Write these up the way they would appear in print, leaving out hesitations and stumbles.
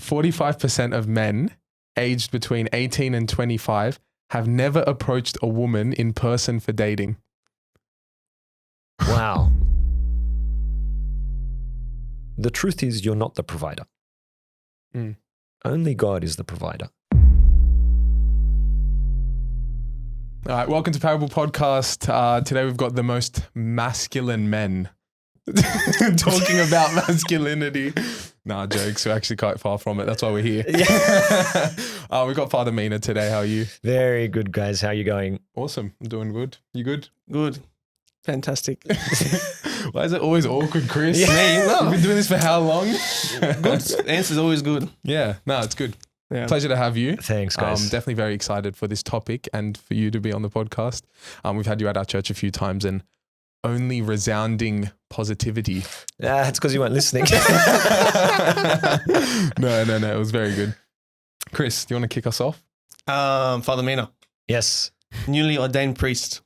45% of men aged between 18 and 25 have never approached a woman in person for dating. Wow. The truth is, you're not the provider. Only God is the provider. All right, welcome to Parable Podcast. Today we've got the most masculine men talking about masculinity. Nah, jokes. We're actually quite far from it. That's why we're here. Yeah. We've got Father Meena today. How are you? Very good, guys. How are you going? Awesome. I'm doing good. You good? Good. Fantastic. Why is it always awkward, Chris? Yeah, You've been doing this for how long? Good. Answer's always good. Yeah. No, it's good. Yeah. Pleasure to have you. Thanks, guys. I'm definitely very excited for this topic and for you to be on the podcast. We've had you at our church a few times and only resounding positivity. It's because you weren't listening. No. It was very good. Chris, do you want to kick us off? Father Meena, Yes. newly ordained priest.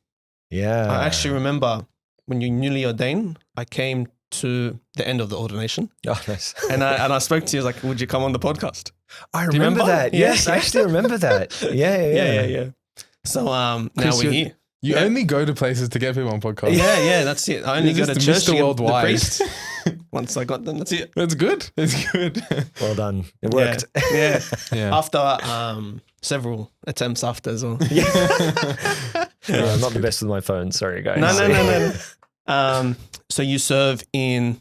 Yeah. I actually remember when you newly ordained, I came to the end of the ordination Oh, nice. and I spoke to you, like, would you come on the podcast? I you remember remember? that. Yeah. Yes, I actually remember that. Yeah. So now Chris, we're here. You only go to places to get people on podcasts. Yeah, that's it. I only You're go to just church Mr. to get Worldwide. the priest. Once I got them, that's it. That's good. It's good. Well done. It worked. Yeah. Yeah. After several attempts after as well. Yeah, I'm not the best with my phone. Sorry, guys. No. So you serve in...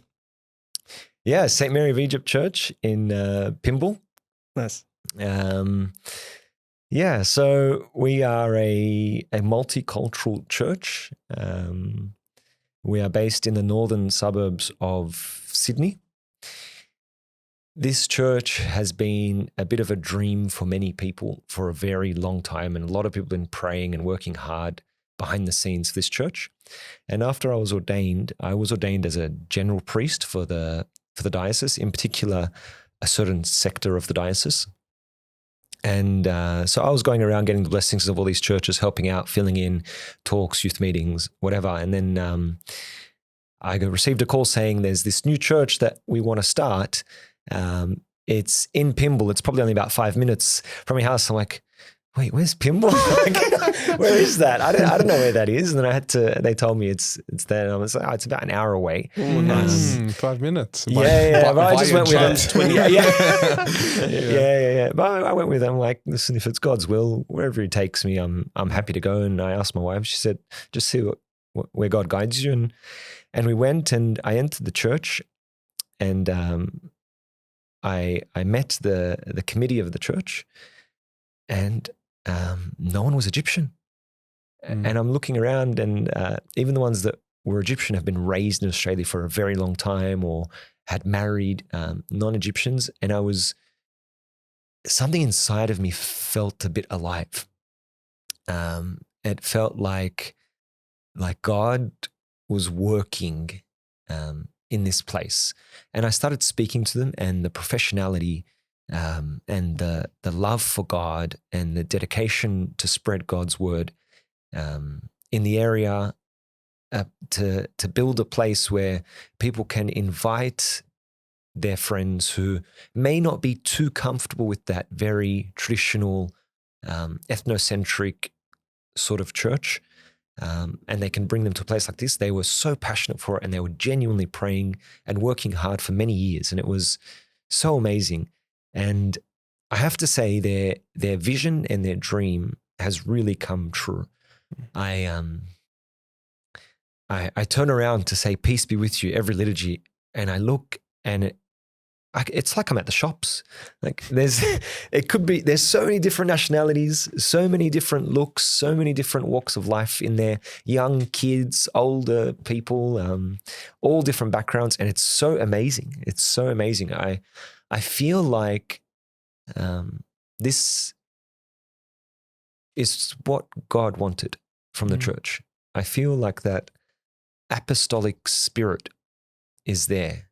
Yeah, St. Mary of Egypt Church in Pymble. Nice. Yeah, so we are a multicultural church. We are based in the northern suburbs of Sydney. This church has been a bit of a dream for many people for a very long time, and a lot of people have been praying and working hard behind the scenes for this church. And after I was ordained as a general priest for the diocese, in particular, a certain sector of the diocese. And so I was going around getting the blessings of all these churches, helping out, filling in talks, youth meetings, whatever. And then I received a call saying there's this new church that we want to start. It's in Pymble. It's probably only about 5 minutes from my house. I'm like, wait, where's Pymble? Where is that? I don't know where that is. And then they told me it's there. And I was like, it's about an hour away. Oh, nice. 5 minutes. Yeah. But I just went with them. 20. Yeah. But I went with them like, listen, if it's God's will, wherever He takes me, I'm happy to go. And I asked my wife. She said, just see where God guides you. And we went, and I entered the church, and I met the committee of the church, and no one was Egyptian. And I'm looking around, and even the ones that were Egyptian have been raised in Australia for a very long time or had married non-Egyptians. And something inside of me felt a bit alive. It felt like God was working in this place. And I started speaking to them, and the professionality and the love for God and the dedication to spread God's word in the area, to build a place where people can invite their friends who may not be too comfortable with that very traditional ethnocentric sort of church, and they can bring them to a place like this. They were so passionate for it, and they were genuinely praying and working hard for many years, and it was so amazing. And I have to say their vision and their dream has really come true. I turn around to say, peace be with you, every liturgy, and I look, and it's like I'm at the shops. Like there's so many different nationalities, so many different looks, so many different walks of life in there, young kids, older people, all different backgrounds. And it's so amazing. It's so amazing. I feel like this is what God wanted from the church. I feel like that apostolic spirit is there.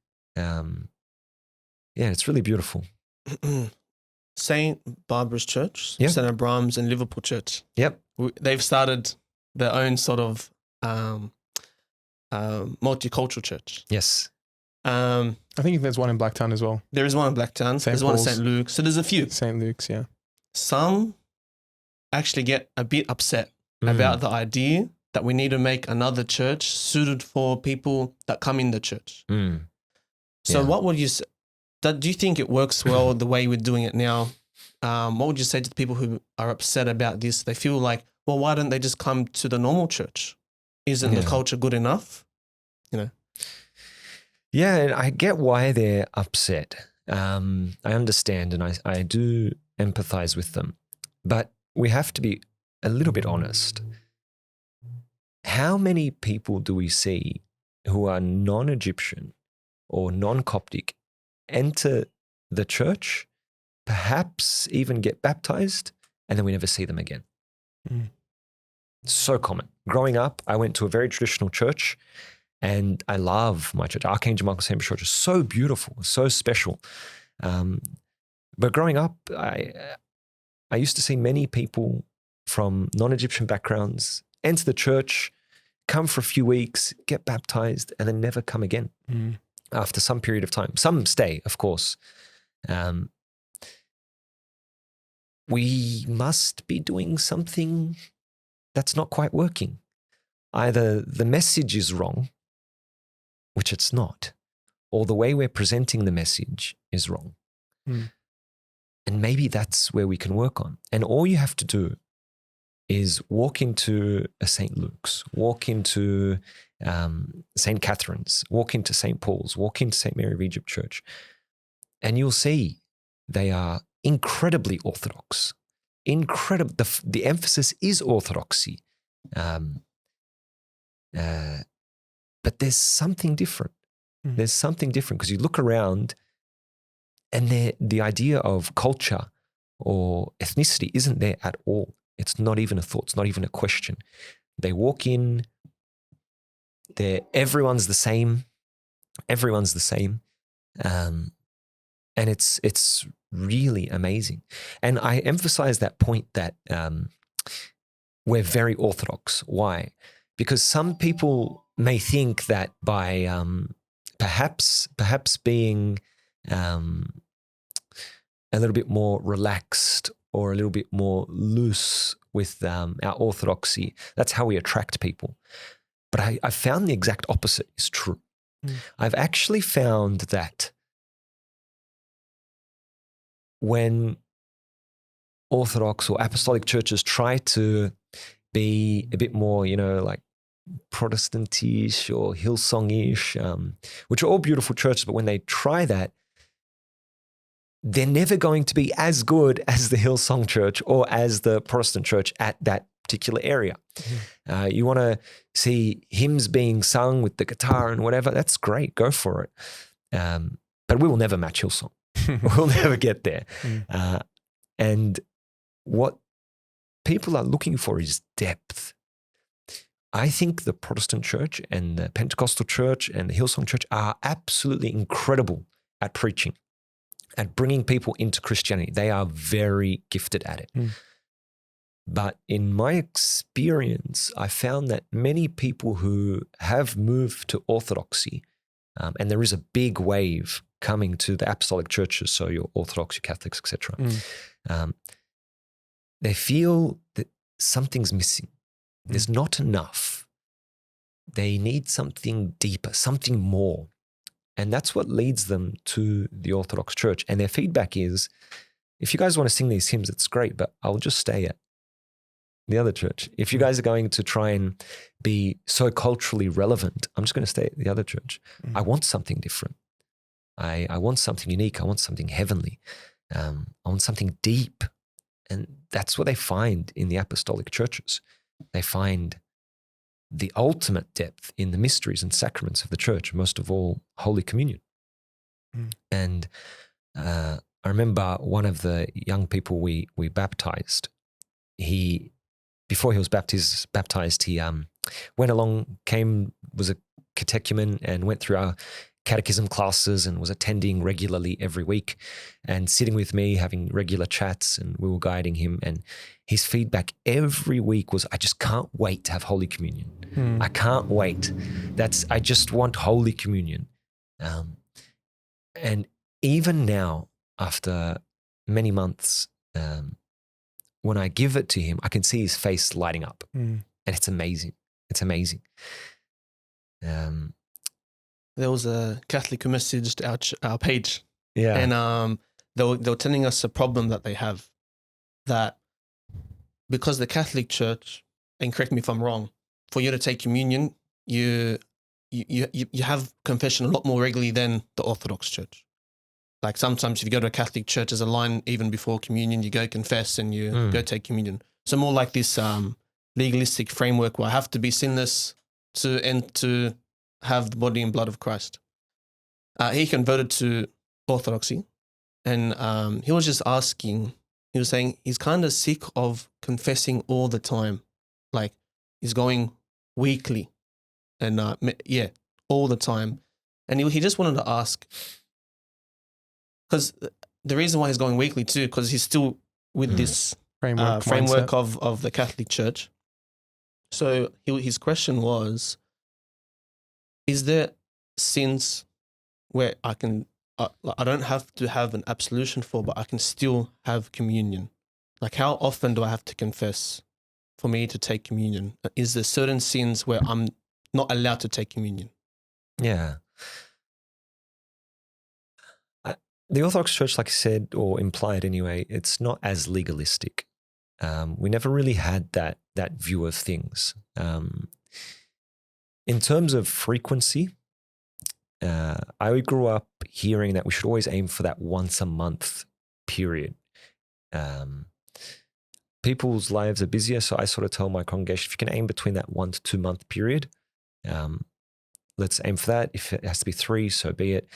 Yeah, it's really beautiful. St. Barbara's Church, Yeah. St. Abraham's and Liverpool Church. Yep. They've started their own sort of multicultural church. Yes. I think there's one in Blacktown as well. There is one in Blacktown. St. There's one in Paul's. St. Luke's. So there's a few. St. Luke's, yeah. Some actually get a bit upset about the idea that we need to make another church suited for people that come in the church. So Yeah. what would you say? Do you think it works well the way we're doing it now? What would you say to the people who are upset about this? They feel like, well, why don't they just come to the normal church? Isn't the Yeah. culture good enough? Yeah, and I get why they're upset. I understand and I do empathize with them. But we have to be a little bit honest. How many people do we see who are non-Egyptian or non-Coptic enter the church, perhaps even get baptized, and then we never see them again? So common. Growing up, I went to a very traditional church, and I love my church. Archangel Michael Sanders Church is so beautiful, so special. But growing up, I used to see many people from non-Egyptian backgrounds enter the church, come for a few weeks, get baptized, and then never come again after some period of time. Some stay, of course. We must be doing something that's not quite working. Either the message is wrong, which it's not, or the way we're presenting the message is wrong. And maybe that's where we can work on. And all you have to do is walk into a St. Luke's, walk into St. Catherine's, walk into St. Paul's, walk into St. Mary of Egypt Church, and you'll see they are incredibly Orthodox. Incredible. The emphasis is Orthodoxy. But there's something different. There's something different because you look around and the idea of culture or ethnicity isn't there at all. It's not even a thought. It's not even a question. They walk in, everyone's the same. Everyone's the same. And it's really amazing. And I emphasize that point that we're very Orthodox. Why? Because some people may think that by perhaps being a little bit more relaxed or a little bit more loose with our orthodoxy, that's how we attract people. But I found the exact opposite is true. I've actually found that when Orthodox or Apostolic churches try to be a bit more, like Protestantish or Hillsongish, which are all beautiful churches, but when they try that, they're never going to be as good as the Hillsong Church or as the Protestant church at that particular area. You want to see hymns being sung with the guitar and whatever, that's great, go for it. But we will never match Hillsong. We'll never get there. And what people are looking for is depth. I think the Protestant church and the Pentecostal church and the Hillsong church are absolutely incredible at preaching, at bringing people into Christianity. They are very gifted at it. But in my experience, I found that many people who have moved to Orthodoxy, and there is a big wave coming to the apostolic churches, so your Orthodox, your Catholics, etc. They feel that something's missing. There's not enough. They need something deeper, something more. And that's what leads them to the Orthodox Church. And their feedback is, if you guys want to sing these hymns, it's great, but I'll just stay at the other church. If you guys are going to try and be so culturally relevant, I'm just going to stay at the other church. I want something different. I want something unique. I want something heavenly. I want something deep. And that's what they find in the apostolic churches. They find the ultimate depth in the mysteries and sacraments of the church, most of all, Holy Communion. And I remember one of the young people we baptized, before he was baptized, he went along, was a catechumen and went through our catechism classes and was attending regularly every week and sitting with me, having regular chats, and we were guiding him. And his feedback every week was, I just can't wait to have Holy Communion. I can't wait. I just want Holy Communion. And even now, after many months, when I give it to him, I can see his face lighting up. And it's amazing. It's amazing. There was a Catholic who messaged our page. Yeah. And they were telling us a problem that they have, that because the Catholic Church, and correct me if I'm wrong, for you to take communion, you have confession a lot more regularly than the Orthodox Church. Like sometimes if you go to a Catholic church, there's a line even before communion, you go confess and you go take communion. So more like this legalistic framework where I have to be sinless to have the body and blood of Christ. He converted to Orthodoxy, and he was just asking, he was saying he's kind of sick of confessing all the time. Like he's going weekly and all the time. And he just wanted to ask, because the reason why he's going weekly too, because he's still with this framework of the Catholic Church. So his question was, is there sins where I don't have to have an absolution for, but I can still have communion? Like how often do I have to confess for me to take communion? Is there certain sins where I'm not allowed to take communion? Yeah. The Orthodox Church, like I said, or implied anyway, it's not as legalistic. We never really had that view of things. In terms of frequency, I grew up hearing that we should always aim for that once a month period. People's lives are busier, so I sort of tell my congregation, if you can aim between that 1 to 2 month period, let's aim for that. If it has to be 3, so be it.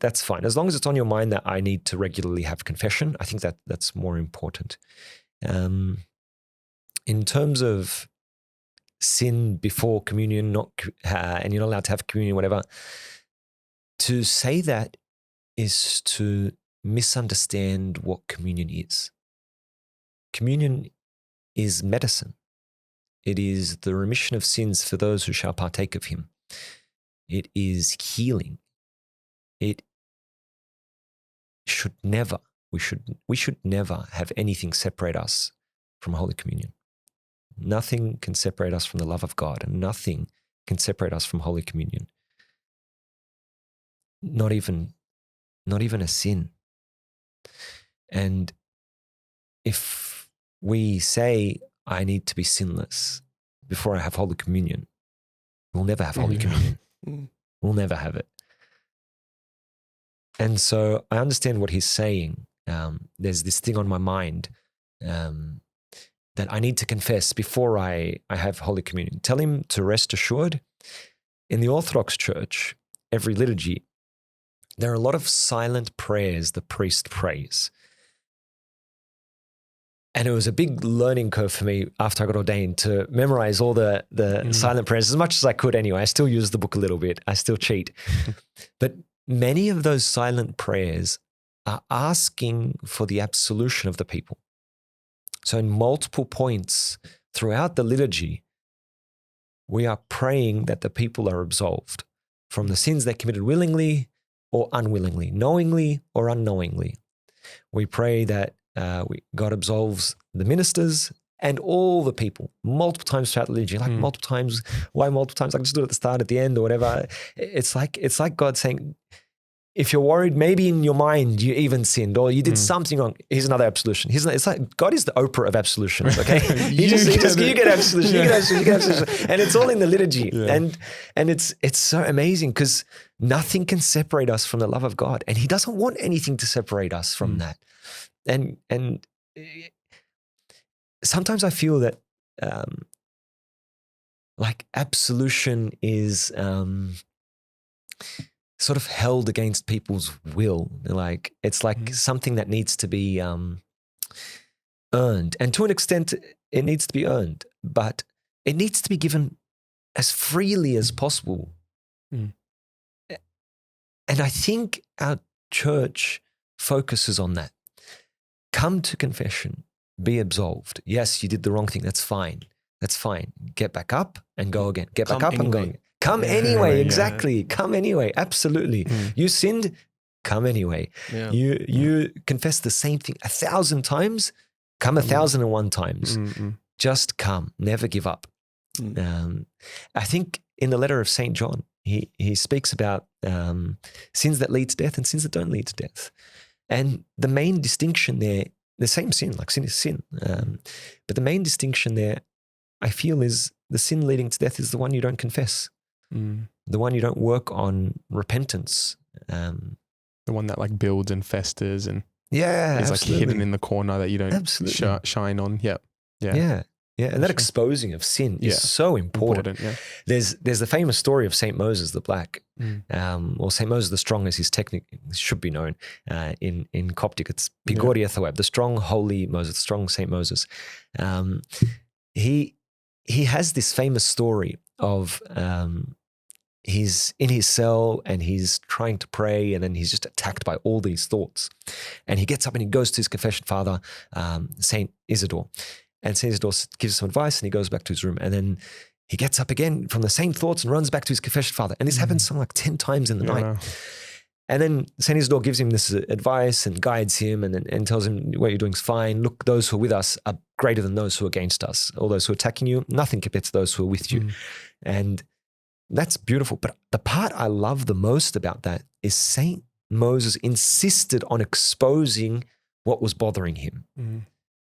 That's fine. As long as it's on your mind that I need to regularly have confession, I think that's more important. In terms of sin before communion, and you're not allowed to have communion, whatever, to say that is to misunderstand what communion is. Communion is medicine. It is the remission of sins for those who shall partake of him. It is healing. It should never, we should never have anything separate us from Holy Communion. Nothing can separate us from the love of God, and nothing can separate us from Holy Communion. Not even a sin. And if we say, I need to be sinless before I have Holy Communion, we'll never have Holy Communion. We'll never have it. And so I understand what he's saying. There's this thing on my mind that I need to confess before I have Holy Communion. Tell him to rest assured. In the Orthodox Church, every liturgy, there are a lot of silent prayers the priest prays. And it was a big learning curve for me after I got ordained to memorize all the silent prayers as much as I could anyway. I still use the book a little bit. I still cheat. But many of those silent prayers are asking for the absolution of the people. So in multiple points throughout the liturgy, we are praying that the people are absolved from the sins they committed willingly or unwillingly, knowingly or unknowingly. We pray that God absolves the ministers and all the people multiple times throughout the liturgy, like multiple times. Why multiple times? I can just do it at the start, at the end, or whatever. It's like God saying, if you're worried, maybe in your mind you even sinned or you did something wrong, here's another absolution. It's like God is the Oprah of absolutions, okay? you get absolution, you get absolution. And it's all in the liturgy. Yeah. And it's so amazing because nothing can separate us from the love of God. And he doesn't want anything to separate us from that. And sometimes I feel that like absolution is sort of held against people's will. Like it's like something that needs to be earned. And to an extent, it needs to be earned, but it needs to be given as freely as possible. And I think our church focuses on that. Come to confession, be absolved. Yes, you did the wrong thing. That's fine. That's fine. Get back up and go again. Get back up and go again. Come Yeah, anyway, yeah. exactly. Come anyway, absolutely. You sinned, come anyway. Yeah. You confess the same thing 1,000 times, come 1,001 times. Just come, never give up. I think in the letter of St. John, he speaks about sins that lead to death and sins that don't lead to death. And the main distinction there, the same sin, like sin is sin. But the main distinction there, I feel, is the sin leading to death is the one you don't confess. The one you don't work on repentance. The one that like builds and festers and is like hidden in the corner that you don't shine on. Yep. Yeah. And that exposing of sin is so important. There's the famous story of Saint Moses the Black, or Saint Moses the Strong, as his technique should be known. In Coptic, it's Pigori Ethaweb, the strong, holy Moses, the strong Saint Moses. He has this famous story of he's in his cell and he's trying to pray, and then he's just attacked by all these thoughts. And he gets up and he goes to his confession father, Saint Isidore. And Saint Isidore gives some advice and he goes back to his room. And then he gets up again from the same thoughts and runs back to his confession father. And this happens something like 10 times in the night. And then Saint Isidore gives him this advice and guides him and tells him, what you're doing is fine. Look, those who are with us are greater than those who are against us. All those who are attacking you, nothing compared to those who are with you. And that's beautiful. But the part I love the most about that is Saint Moses insisted on exposing what was bothering him.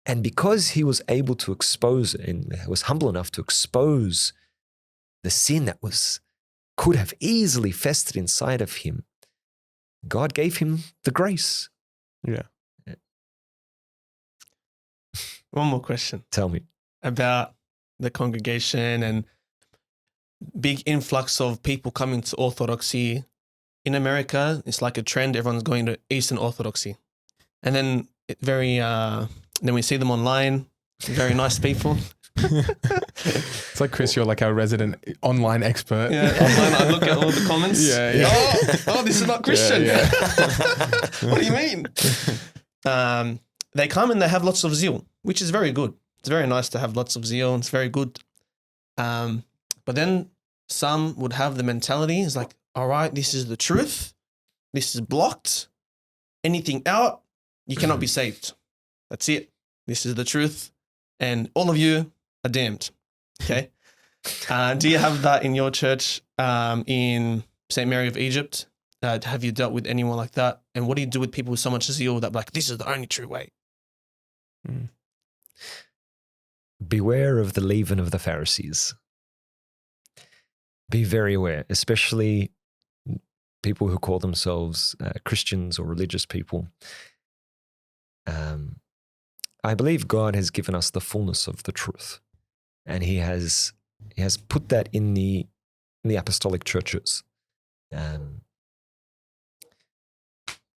And because he was able to expose and was humble enough to expose the sin that could have easily festered inside of him, God gave him the grace. Yeah. One more question. Tell me. About the congregation and big influx of people coming to Orthodoxy. In America, it's like a trend. Everyone's going to Eastern Orthodoxy. And then then we see them online, very nice people. It's like, Chris, you're like our resident online expert. Yeah, online, I look at all the comments. Oh, this is not Christian. What do you mean? They come and they have lots of zeal, which is very good. It's very nice to have lots of zeal. It's very good. But then some would have the mentality, it's like, all right, this is the truth. This is blocked. Anything out, you cannot be saved. That's it. This is the truth. And all of you are damned. Okay. Do you have that in your church, in St. Mary of Egypt? Have you dealt with anyone like that? And what do you do with people with so much zeal that like, this is the only true way? Beware of the leaven of the Pharisees. Be very aware, especially people who call themselves Christians or religious people. I believe God has given us the fullness of the truth, and He has put that in the apostolic churches.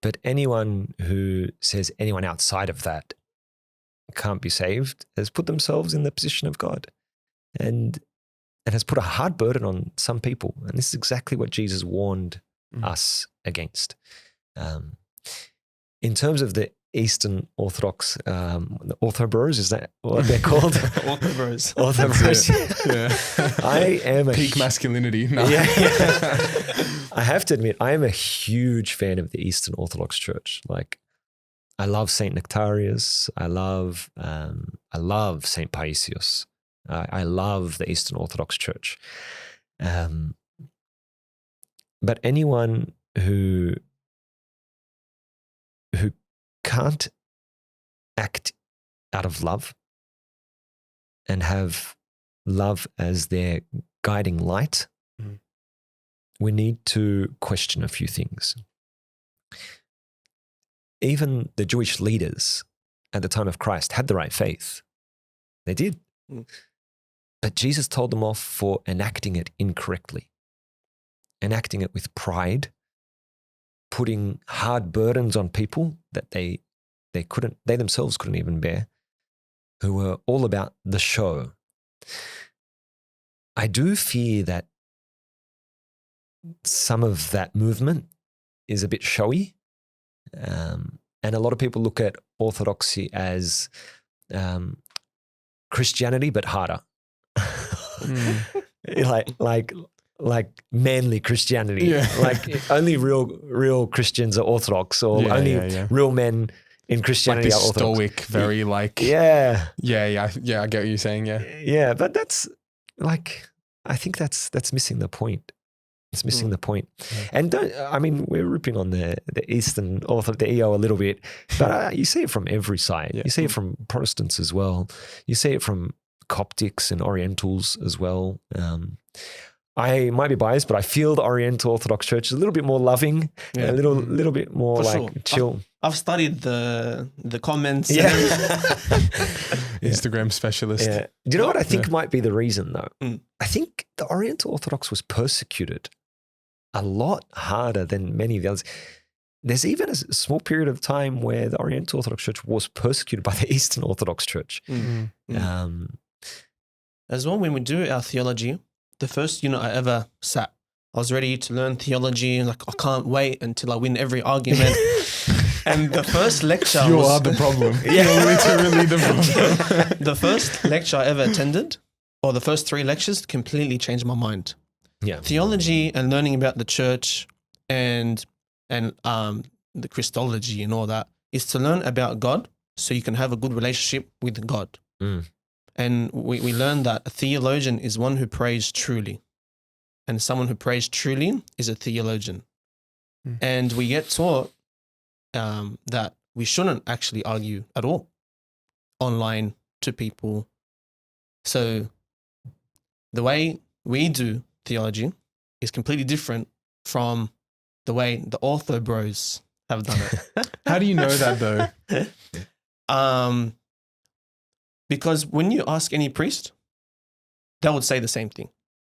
But anyone who says anyone outside of that can't be saved has put themselves in the position of God, and has put a hard burden on some people. And this is exactly what Jesus warned us against. In terms of the Eastern Orthodox, the Orthobros, is that what they're called? Orthobros. Orthobros. Yeah. I am a peak masculinity. No. Yeah. I have to admit, I am a huge fan of the Eastern Orthodox Church. Like, I love Saint Nectarius. I love Saint Paisius. I love the Eastern Orthodox Church. But anyone who can't act out of love and have love as their guiding light, we need to question a few things. Even the Jewish leaders at the time of Christ had the right faith. They did. But Jesus told them off for enacting it incorrectly, enacting it with pride, putting hard burdens on people that they themselves couldn't even bear, who were all about the show. I do fear that some of that movement is a bit showy, and a lot of people look at Orthodoxy as Christianity but harder. like manly Christianity. Yeah. Like only real Christians are Orthodox, or only real men in Christianity like are this Orthodox. stoic, very like Yeah. I get what you're saying. Yeah, but that's like, I think that's missing the point. It's missing the point. And we're ripping on the Eastern Orthodox, the EO a little bit, but you see it from every side. You see it from Protestants as well. You see it from Coptics and Orientals as well. I might be biased, but I feel the Oriental Orthodox Church is a little bit more loving, a little bit more chill. I've studied the comments. Yeah. Instagram specialist. Yeah. Do you know what I think might be the reason though? I think the Oriental Orthodox was persecuted a lot harder than many of the others. There's even a small period of time where the Oriental Orthodox Church was persecuted by the Eastern Orthodox Church. As well, when we do our theology, the first unit I ever sat, I was ready to learn theology, and like, I can't wait until I win every argument. And the first lecture You are the problem. You're literally the problem. The first lecture I ever attended, or the first 3 lectures, completely changed my mind. Yeah. Theology and learning about the church and the Christology and all that is to learn about God so you can have a good relationship with God. And we learn that a theologian is one who prays truly. And someone who prays truly is a theologian. And we get taught that we shouldn't actually argue at all online to people. So the way we do theology is completely different from the way the ortho bros have done it. How do you know that though? Because when you ask any priest, they would say the same thing.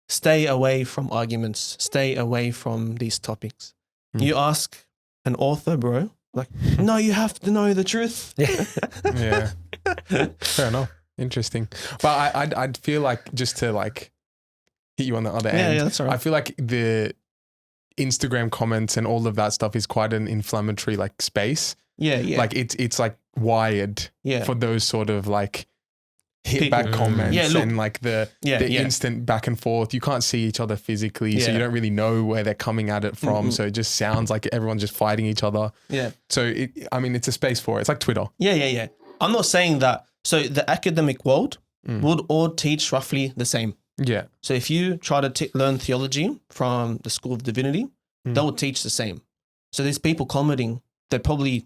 Stay away from arguments. Stay away from these topics. You ask an ortho bro, like, no, you have to know the truth. Yeah. Fair enough. Interesting. But I'd feel like, just to like hit you on the other end, that's all right. I feel like the Instagram comments and all of that stuff is quite an inflammatory like space. Yeah. Like it's like wired for those sort of like hit back comments and like the instant back and forth. You can't see each other physically, so you don't really know where they're coming at it from. So it just sounds like everyone's just fighting each other. Yeah. So it's a space for it. It's like Twitter. Yeah. I'm not saying that. So the academic world would all teach roughly the same. Yeah. So if you try to learn theology from the School of Divinity, they will teach the same. So these people commenting, they probably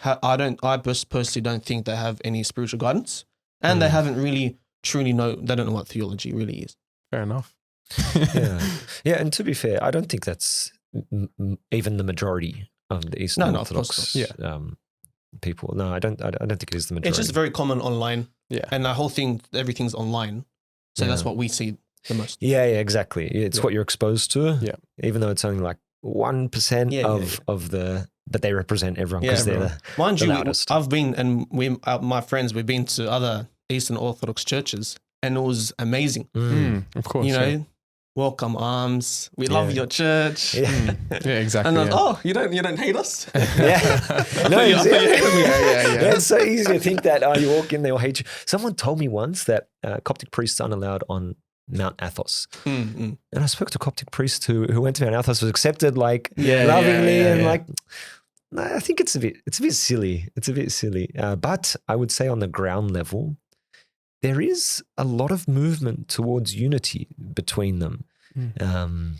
I personally don't think they have any spiritual guidance, and they haven't really truly they don't know what theology really is. Fair enough. Yeah. And to be fair, I don't think that's even the majority of the Eastern Orthodox people. No, I don't think it is the majority. It's just very common online. Yeah. And the whole thing, everything's online. So that's what we see the most. Yeah, exactly. It's what you're exposed to. Yeah. Even though it's only like 1% of the, but they represent everyone because they're the loudest. I've been, and my friends, we've been to other Eastern Orthodox churches, and it was amazing. Of course. Welcome arms. We love your church. Yeah, exactly. And you don't hate us? It's so easy to think that you walk in, they'll hate you. Someone told me once that Coptic priests aren't allowed on Mount Athos. And I spoke to a Coptic priest who went to Mount Athos, was accepted lovingly and like, I think it's a bit silly. It's a bit silly. But I would say on the ground level, there is a lot of movement towards unity between them. And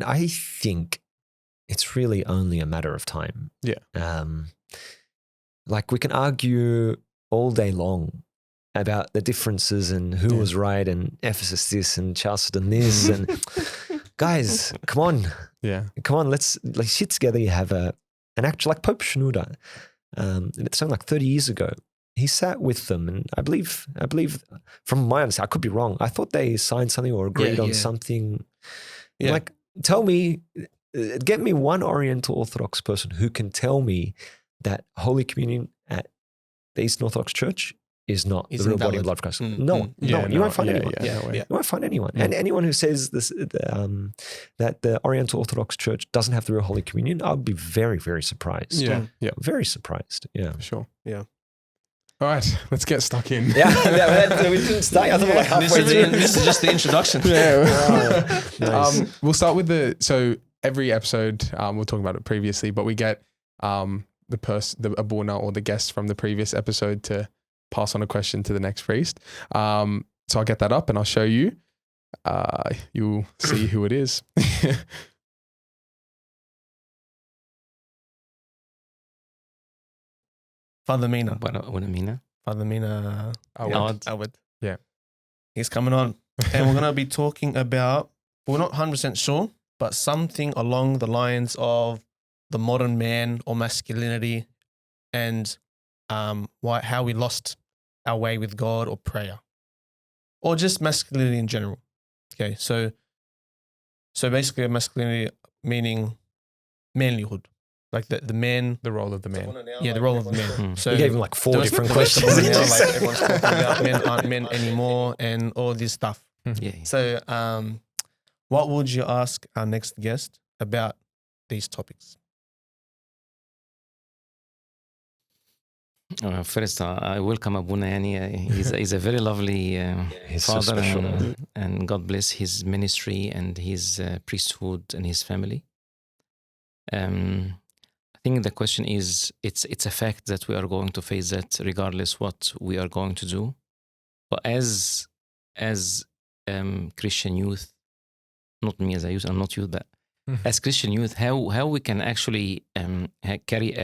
I think it's really only a matter of time. Yeah. Like we can argue all day long about the differences and who was right and Ephesus this and Chalcedon this. And guys, come on. Yeah. Come on, let's sit together. You have an actual, like Pope Shenouda, it's something like 30 years ago. He sat with them, and I believe from my understanding, I could be wrong. I thought they signed something or agreed on something. Yeah. Like, get me one Oriental Orthodox person who can tell me that Holy Communion at the Eastern Orthodox Church is not the real body and blood of Christ. No, you won't find anyone. You won't find anyone. And anyone who says this, that the Oriental Orthodox Church doesn't have the real Holy Communion, I'll be very, very surprised. Yeah. Very surprised. Yeah. For sure. Yeah. All right, let's get stuck in. Yeah, we didn't start. I thought we were like halfway through. This is just the introduction. Yeah. Nice. We'll start with so every episode, we're talking about it previously, but we get the abuna or the guest from the previous episode to pass on a question to the next priest. So I'll get that up and I'll show you. You'll see who it is. Father Meena. What Meena? Father Meena Awad. Yeah. He's coming on. And we're going to be talking about, we're not 100% sure, but something along the lines of the modern man or masculinity and how we lost our way with God or prayer or just masculinity in general. Okay, so basically masculinity meaning manlyhood, like the man. The role of the man. Yeah, the role of the man. So You gave him like 4 different questions. now, like everyone's talking about men aren't men anymore and all this stuff. Yeah. So what would you ask our next guest about these topics? First, I welcome Abuna Yani. He's a very lovely He's so father, special. and God bless his ministry and his priesthood and his family. I think the question is, it's a fact that we are going to face that regardless what we are going to do. But as Christian youth, not me as a youth, I'm not youth, but as Christian youth, how we can actually carry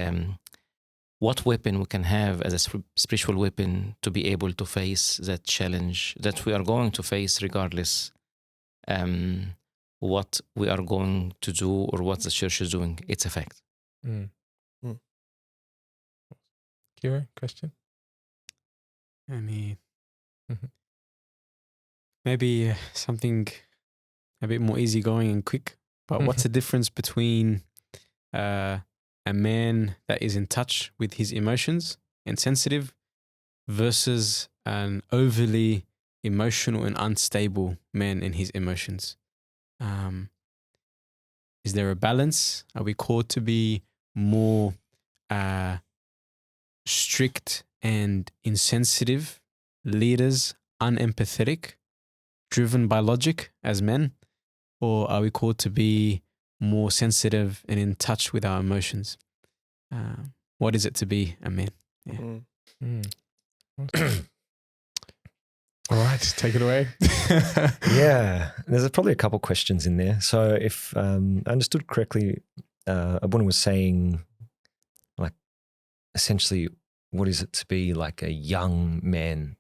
what weapon we can have as a spiritual weapon to be able to face that challenge that we are going to face regardless what we are going to do or what the church is doing. It's a fact. Kiro, question? I mean, maybe something a bit more easygoing and quick. But what's the difference between a man that is in touch with his emotions and sensitive versus an overly emotional and unstable man in his emotions? Is there a balance? Are we called to be more strict and insensitive leaders, unempathetic, driven by logic as men? Or are we called to be more sensitive and in touch with our emotions? What is it to be a man? All right, take it away. Yeah, there's probably a couple questions in there. So if I understood correctly, Abuna was saying, like, essentially, what is it to be like a young man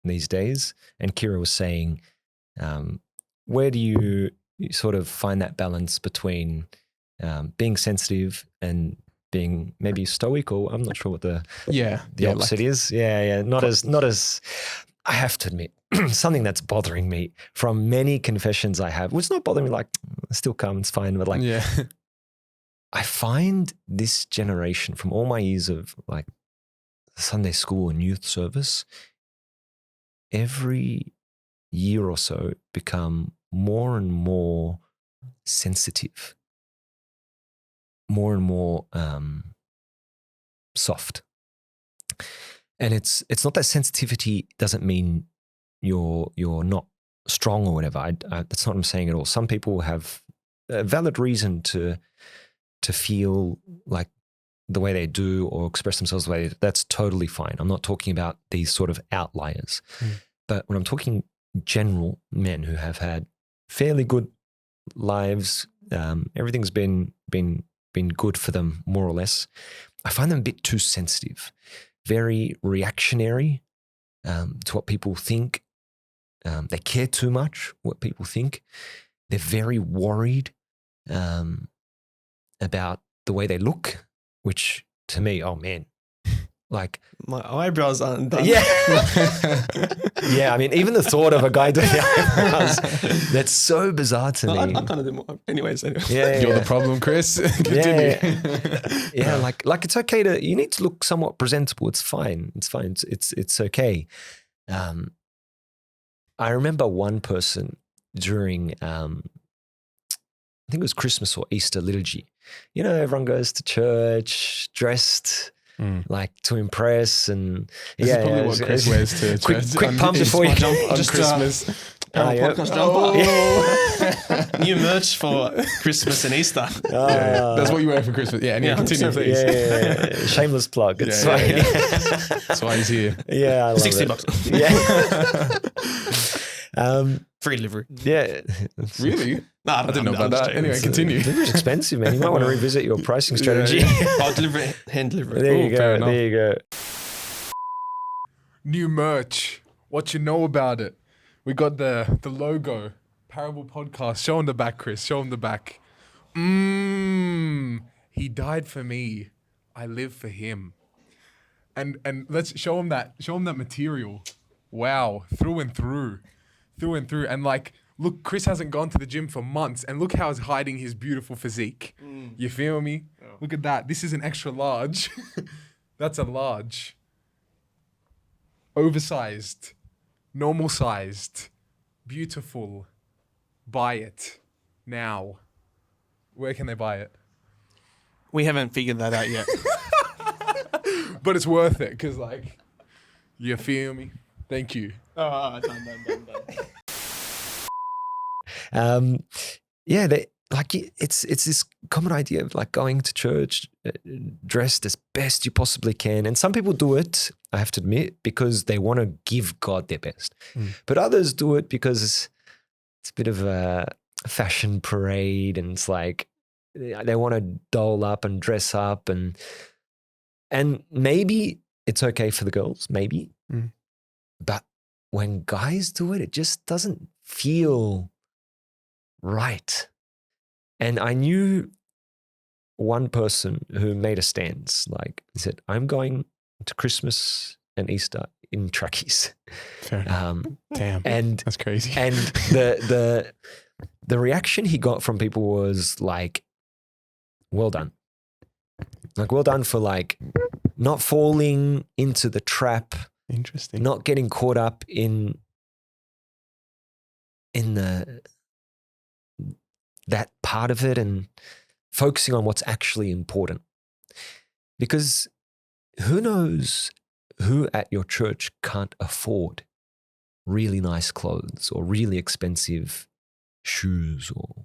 these days? And Kiro was saying, where do you sort of find that balance between being sensitive and being maybe stoic, or I'm not sure what the opposite is. Yeah. Not as I have to admit, something that's bothering me from many confessions I have, which is not bothering me, like, still come, it's fine, but like, I find this generation, from all my years of like Sunday school and youth service, every year or so become more and more sensitive, more and more soft. And it's not that sensitivity doesn't mean you're not strong or whatever. That's not what I'm saying at all. Some people have a valid reason to feel like the way they do or express themselves the way that's totally fine. I'm not talking about these sort of outliers. But when I'm talking general men who have had fairly good lives, everything's been good for them more or less, I find them a bit too sensitive, very reactionary to what people think. They care too much what people think. They're very worried about the way they look, which to me, oh man, like my eyebrows aren't done. Yeah. Yeah, I mean, even the thought of a guy doing the eyebrows, that's so bizarre to me. I kind of do more. Anyways. Yeah, You're the problem, Chris. Continue. Yeah, like it's okay you need to look somewhat presentable. It's fine. It's okay. I remember one person during, I think it was Christmas or Easter liturgy. You know, everyone goes to church dressed like to impress. And This is probably what Chris wears to church. quick pump before you on Just, Christmas. Podcast jumper. New merch for Christmas and Easter. That's what you wear for Christmas. Yeah, anyway, continue, please. Yeah. Shameless plug. It's Yeah, fine. yeah. That's why he's here. Yeah, I love $60. Yeah. Free delivery. Yeah. Really? No, I didn't know about that. Anyway, continue. Delivery's expensive, man. You might want to revisit your pricing strategy. I'll deliver it, hand deliver it. There Ooh, you fair go. enough. There you go. New merch. What you know about it? We got the logo. Parable Podcast. Show him the back, Chris. Show him the back. He died for me. I live for him. And let's show him that. Show him that material. Wow, through and through. And like, look, Chris hasn't gone to the gym for months, and look how he's hiding his beautiful physique. You feel me? Oh. Look at that. This is an extra large. That's a large. Oversized. Normal sized. Beautiful. Buy it. Now. Where can they buy it? We haven't figured that out yet. But it's worth it because, like, you feel me? Thank you. Done. Yeah, it's this common idea of like going to church dressed as best you possibly can. And some people do it, I have to admit, because they want to give God their best. But others do it because it's a bit of a fashion parade, and it's like they want to doll up and dress up, and maybe it's okay for the girls, maybe. But when guys do it, it just doesn't feel right. And I knew one person who made a stance. Like, he said, I'm going to Christmas and Easter in trackies. Fair enough. Damn. And that's crazy. And the reaction he got from people was like, well done. Like, well done for like not falling into the trap. Interesting. Not getting caught up in that part of it, and focusing on what's actually important. Because who knows who at your church can't afford really nice clothes or really expensive shoes or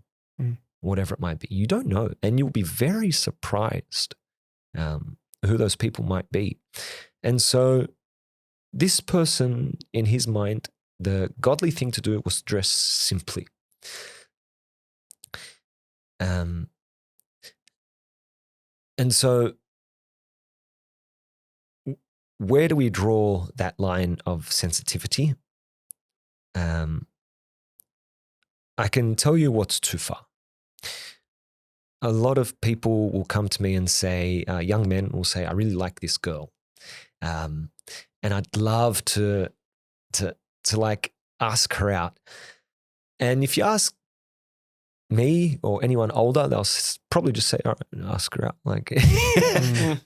whatever it might be. You don't know. And you'll be very surprised who those people might be. And so this person, in his mind, the godly thing to do was dress simply. And so where do we draw that line of sensitivity? I can tell you what's too far. A lot of people will come to me and say, young men will say, I really like this girl. And I'd love to like ask her out. And if you ask me or anyone older, they'll probably just say, all right, ask her out. Like,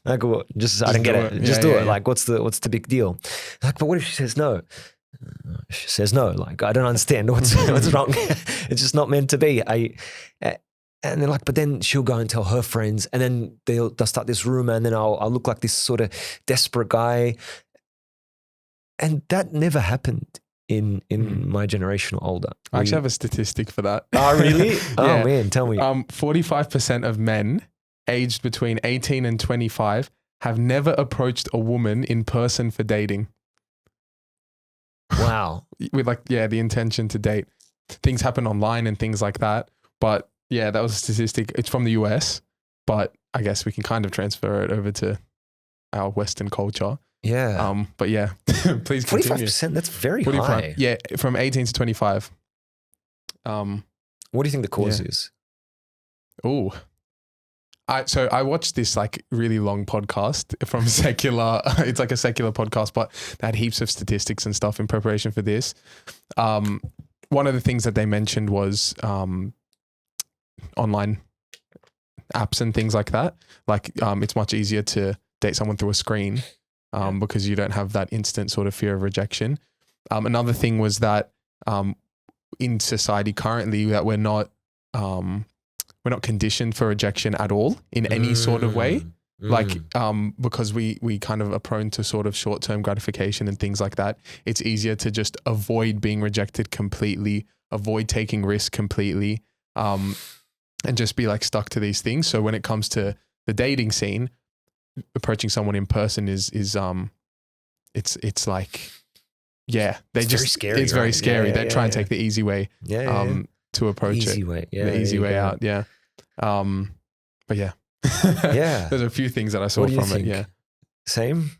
like what? I don't get it. Just do it. Like, what's the big deal? Like, but what if she says no? She says no. Like, I don't understand what's wrong. It's just not meant to be. And they're like, but then she'll go and tell her friends, and then they'll start this rumor, and then I'll look like this sort of desperate guy. And that never happened in my generation or older. I actually have a statistic for that. Oh, really? Yeah. Oh, man, tell me. 45% of men aged between 18 and 25 have never approached a woman in person for dating. Wow. With the intention to date. Things happen online and things like that. But yeah, that was a statistic. It's from the US, but I guess we can kind of transfer it over to our Western culture. Yeah. But yeah, please continue. 45%, that's very high. Yeah, from 18 to 25. What do you think the cause is? Oh, so I watched this like really long podcast from secular. It's like a secular podcast, but they had heaps of statistics and stuff in preparation for this. One of the things that they mentioned was online apps and things like that. Like it's much easier to date someone through a screen because you don't have that instant sort of fear of rejection. Another thing was that in society currently that we're not conditioned for rejection at all in any sort of way. Like, because we kind of are prone to sort of short-term gratification and things like that. It's easier to just avoid being rejected completely, avoid taking risks completely, and just be like stuck to these things. So when it comes to the dating scene, approaching someone in person is it's like, yeah, It's very scary, it's very right? scary. Yeah, They yeah, try and yeah. take the easy way, to approach Easy it. way. Yeah, The there easy you way go. out. Yeah. But yeah. Yeah. There's a few things that I saw What do you from think? it. Yeah. Same?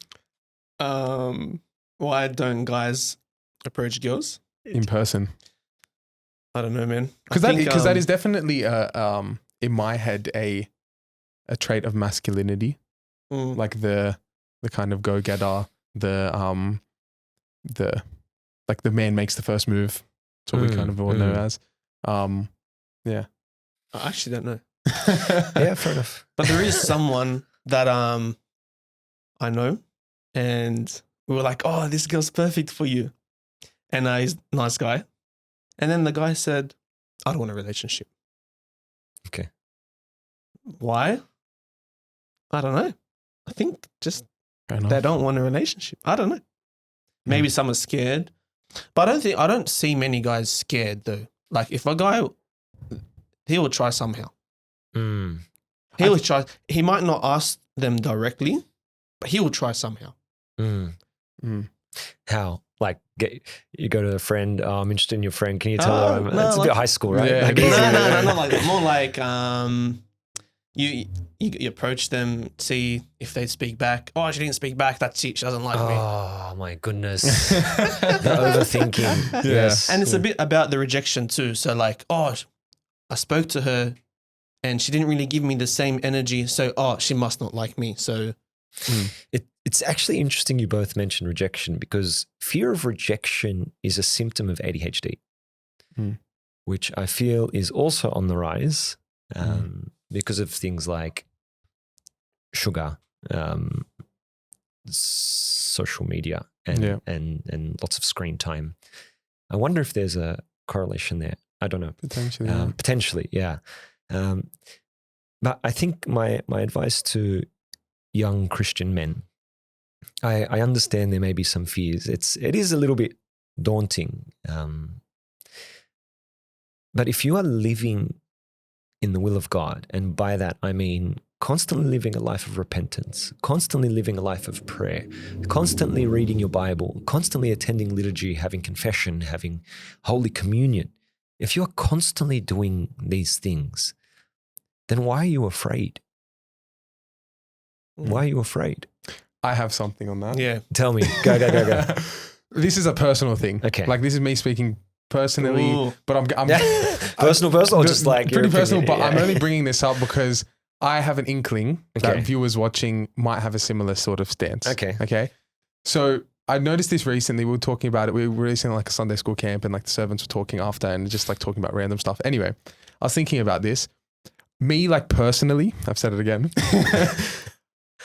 Why don't guys approach girls? In person. I don't know, man. Because that is definitely in my head a trait of masculinity, like the kind of go getter, the like the man makes the first move. That's what we kind of all know as. Yeah. I actually don't know. Yeah, fair enough. But there is someone that I know, and we were like, "Oh, this girl's perfect for you," and he's a nice guy. And then the guy said, "I don't want a relationship." Okay. Why? I don't know. I think just Fair enough. they don't want a relationship. I don't know. Maybe some are scared, but I don't see many guys scared though. Like if a guy, he will try somehow. He will try. He might not ask them directly, but he will try somehow. How? Like, you go to a friend, I'm interested in your friend. Can you tell her? no, It's a bit high school, right? Yeah. Like, No, not like that. More like you approach them, see if they speak back. Oh, she didn't speak back. That's it. She doesn't like me. Oh my goodness. The overthinking. Yes. And it's a bit about the rejection too. So like, oh, I spoke to her and she didn't really give me the same energy. So, she must not like me. So It's actually interesting you both mentioned rejection, because fear of rejection is a symptom of ADHD, which I feel is also on the rise because of things like sugar, social media, and lots of screen time. I wonder if there's a correlation there. I don't know. Potentially. Potentially, yeah. But I think my advice to young Christian men, I understand there may be some fears. It is a little bit daunting. But if you are living in the will of God, and by that I mean constantly living a life of repentance, constantly living a life of prayer, constantly reading your Bible, constantly attending liturgy, having confession, having Holy Communion, if you're constantly doing these things, then why are you afraid? Why are you afraid? I have something on that. yeah. Tell me. Go. This is a personal thing. Okay. Like this is me speaking personally, Ooh. but I'm Personal, or just like your pretty personal. opinion? But I'm Yeah. only bringing this up because I have an inkling Okay. that viewers watching might have a similar sort of stance. Okay. So I noticed this recently. We were talking about it. We were recently like a Sunday school camp, and like the servants were talking after, and just like talking about random stuff. Anyway, I was thinking about this. Me, like personally, I've said it again.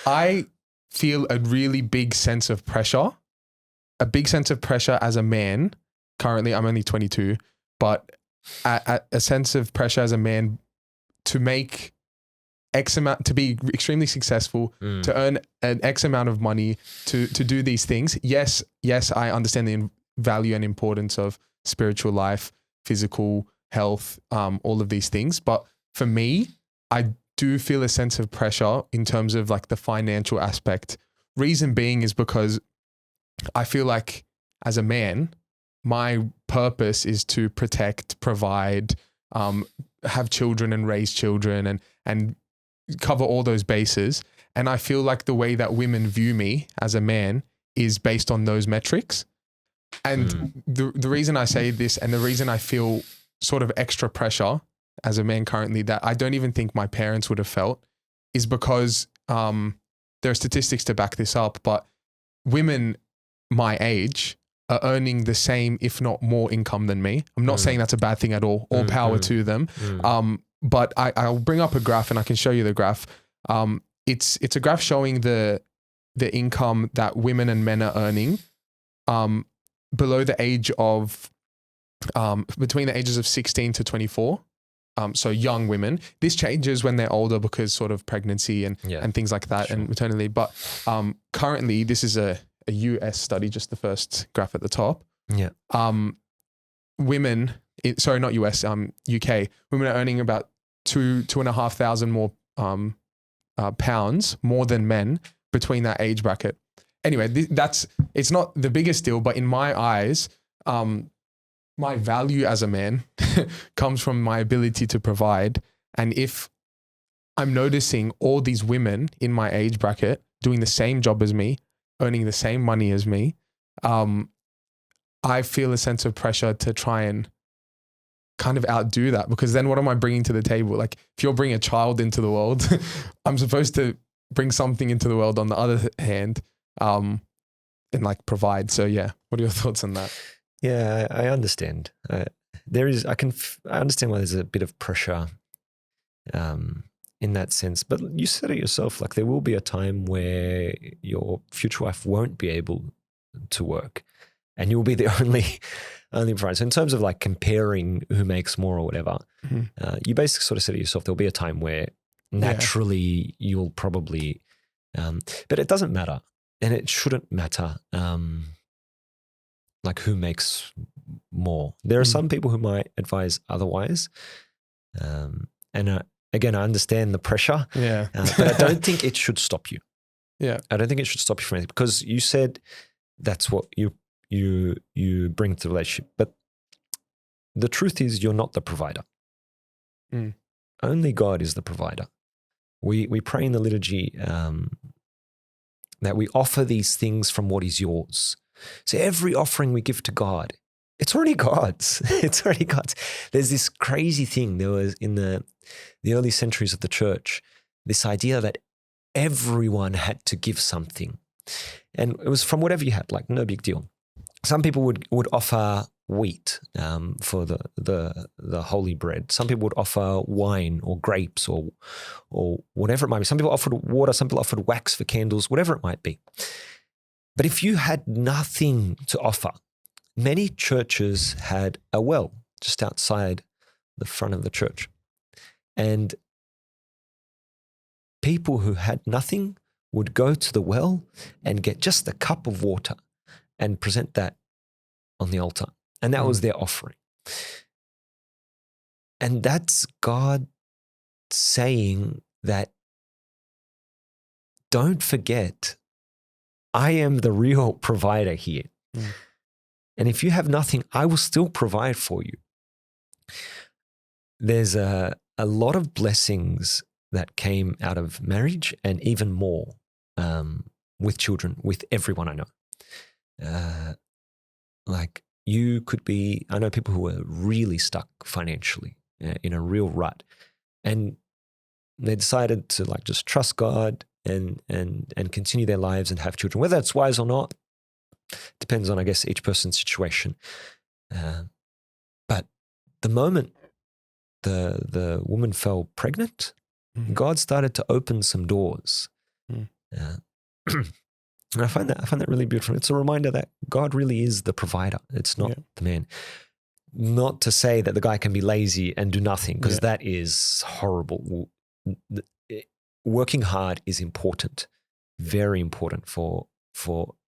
I feel a really big sense of pressure, as a man. Currently, I'm only 22, but a sense of pressure as a man to make X amount, to be extremely successful, to earn an X amount of money, to do these things. Yes, I understand the value and importance of spiritual life, physical health, all of these things. But for me, I do feel a sense of pressure in terms of like the financial aspect. Reason being is because I feel like as a man, my purpose is to protect, provide, have children and raise children and cover all those bases. And I feel like the way that women view me as a man is based on those metrics. And the reason I say this, and the reason I feel sort of extra pressure as a man currently that I don't even think my parents would have felt, is because there are statistics to back this up, but women my age are earning the same, if not more income than me. I'm not saying that's a bad thing at all. All power to them. But I'll bring up a graph and I can show you the graph. It's a graph showing the income that women and men are earning below the age of between the ages of 16 to 24. so young women. This changes when they're older because sort of pregnancy and things like that and maternity leave. But currently, this is a US study, just the first graph at the top. Yeah. Women, sorry, not US, UK, women are earning about 2,500 more pounds more than men between that age bracket. Anyway, it's not the biggest deal, but in my eyes, my value as a man comes from my ability to provide. And if I'm noticing all these women in my age bracket doing the same job as me, earning the same money as me, I feel a sense of pressure to try and kind of outdo that, because then what am I bringing to the table? Like if you're bringing a child into the world, I'm supposed to bring something into the world on the other hand, and like provide. So yeah, what are your thoughts on that? Yeah, I understand. I understand why there's a bit of pressure in that sense. But you said it yourself, like there will be a time where your future wife won't be able to work and you'll be the only provider. So in terms of like comparing who makes more or whatever, you basically sort of said it yourself, there'll be a time where naturally you'll probably, but it doesn't matter and it shouldn't matter. Like who makes more. There are some people who might advise otherwise. Again, I understand the pressure, but I don't think it should stop you. Yeah. I don't think it should stop you from anything because you said that's what you bring to the relationship. But the truth is you're not the provider. Only God is the provider. We pray in the liturgy that we offer these things from what is yours. So every offering we give to God, it's already God's. It's already God's. There's this crazy thing. There was in the early centuries of the church, this idea that everyone had to give something. And it was from whatever you had, like no big deal. Some people would offer wheat for the holy bread. Some people would offer wine or grapes or whatever it might be. Some people offered water. Some people offered wax for candles, whatever it might be. But if you had nothing to offer, many churches had a well just outside the front of the church. And people who had nothing would go to the well and get just a cup of water and present that on the altar. And that was their offering. And that's God saying that don't forget, I am the real provider here. And if you have nothing, I will still provide for you. There's a lot of blessings that came out of marriage and even more with children, with everyone I know. Like you could be, I know people who are really stuck financially in a real rut and they decided to like just trust God and continue their lives and have children. Whether it's wise or not, depends on, I guess, each person's situation. But the moment the woman fell pregnant, God started to open some doors. And I find that really beautiful. It's a reminder that God really is the provider. It's not the man. Not to say that the guy can be lazy and do nothing, because that is horrible. Working hard is important, very important for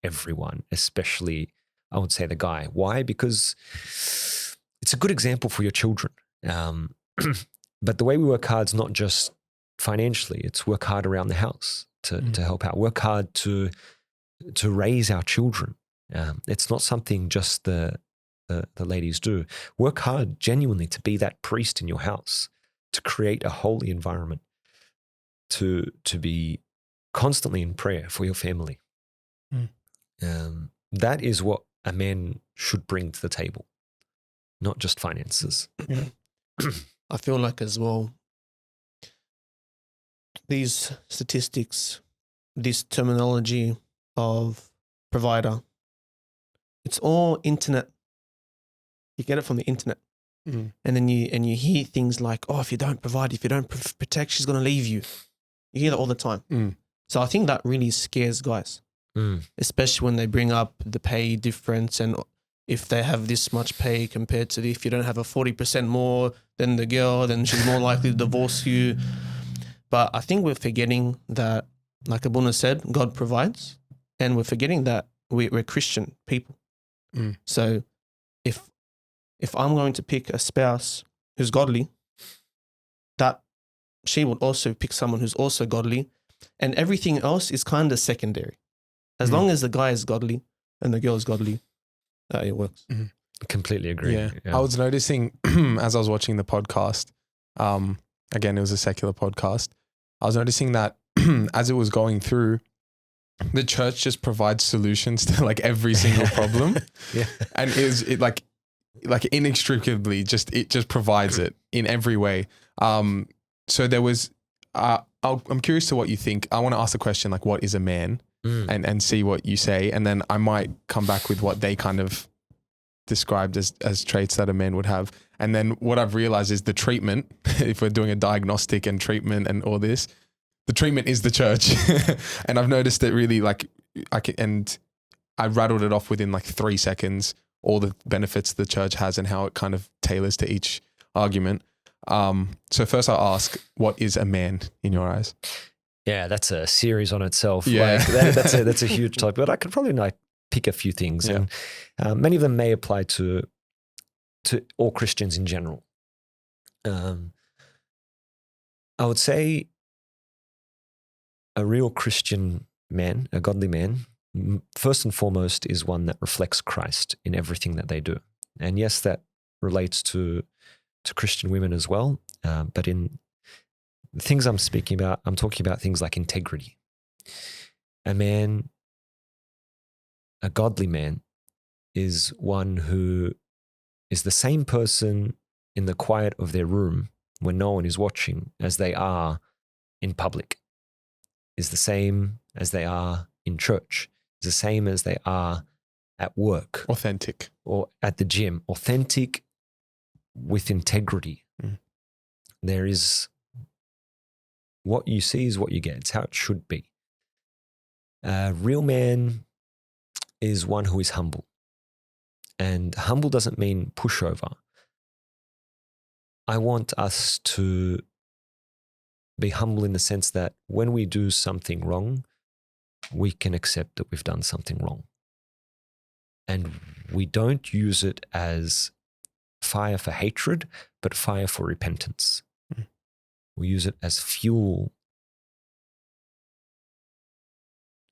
everyone, especially, I would say, the guy. Why? Because it's a good example for your children. But the way we work hard is not just financially. It's work hard around the house to help out. Work hard to raise our children. It's not something just the ladies do. Work hard genuinely to be that priest in your house, to create a holy environment, to be constantly in prayer for your family. That is what a man should bring to the table, not just finances. I feel like as well, these statistics, this terminology of provider, it's all internet. You get it from the internet. And then you hear things like, oh, if you don't provide, if you don't protect, she's going to leave you. You hear that all the time. So I think that really scares guys, especially when they bring up the pay difference and if they have this much pay compared to if you don't have a 40% more than the girl, then she's more likely to divorce you. But I think we're forgetting that, like Abuna said, God provides, and we're forgetting that we're Christian people. So if I'm going to pick a spouse who's godly, that she would also pick someone who's also godly, and everything else is kind of secondary. As long as the guy is godly and the girl is godly, it works. Completely agree. Yeah. I was noticing as I was watching the podcast, again, it was a secular podcast. I was noticing that as it was going through, the church just provides solutions to like every single problem. And it like inextricably it just provides it in every way. So there was, I'm curious to what you think. I want to ask the question, like, what is a man? And see what you say. And then I might come back with what they kind of described as traits that a man would have. And then what I've realized is the treatment, if we're doing a diagnostic and treatment and all this, the treatment is the church. And I've noticed it really I rattled it off within like 3 seconds, all the benefits the church has and how it kind of tailors to each argument. So first I'll ask, what is a man in your eyes? Yeah, that's a series on itself. Yeah. Like, that's a huge topic, but I could probably like pick a few things. Yeah. And many of them may apply to all Christians in general. I would say a real Christian man, a godly man, first and foremost is one that reflects Christ in everything that they do. And yes, that relates to Christian women as well. But in the things I'm speaking about, I'm talking about things like integrity. A godly man is one who is the same person in the quiet of their room when no one is watching as they are in public, is the same as they are in church, is the same as they are at work. Authentic. Or at the gym. Authentic with integrity. There is, what you see is what you get. It's how it should be. A real man is one who is humble. And humble doesn't mean pushover. I want us to be humble in the sense that when we do something wrong, we can accept that we've done something wrong. And we don't use it as fire for hatred, but fire for repentance. We use it as fuel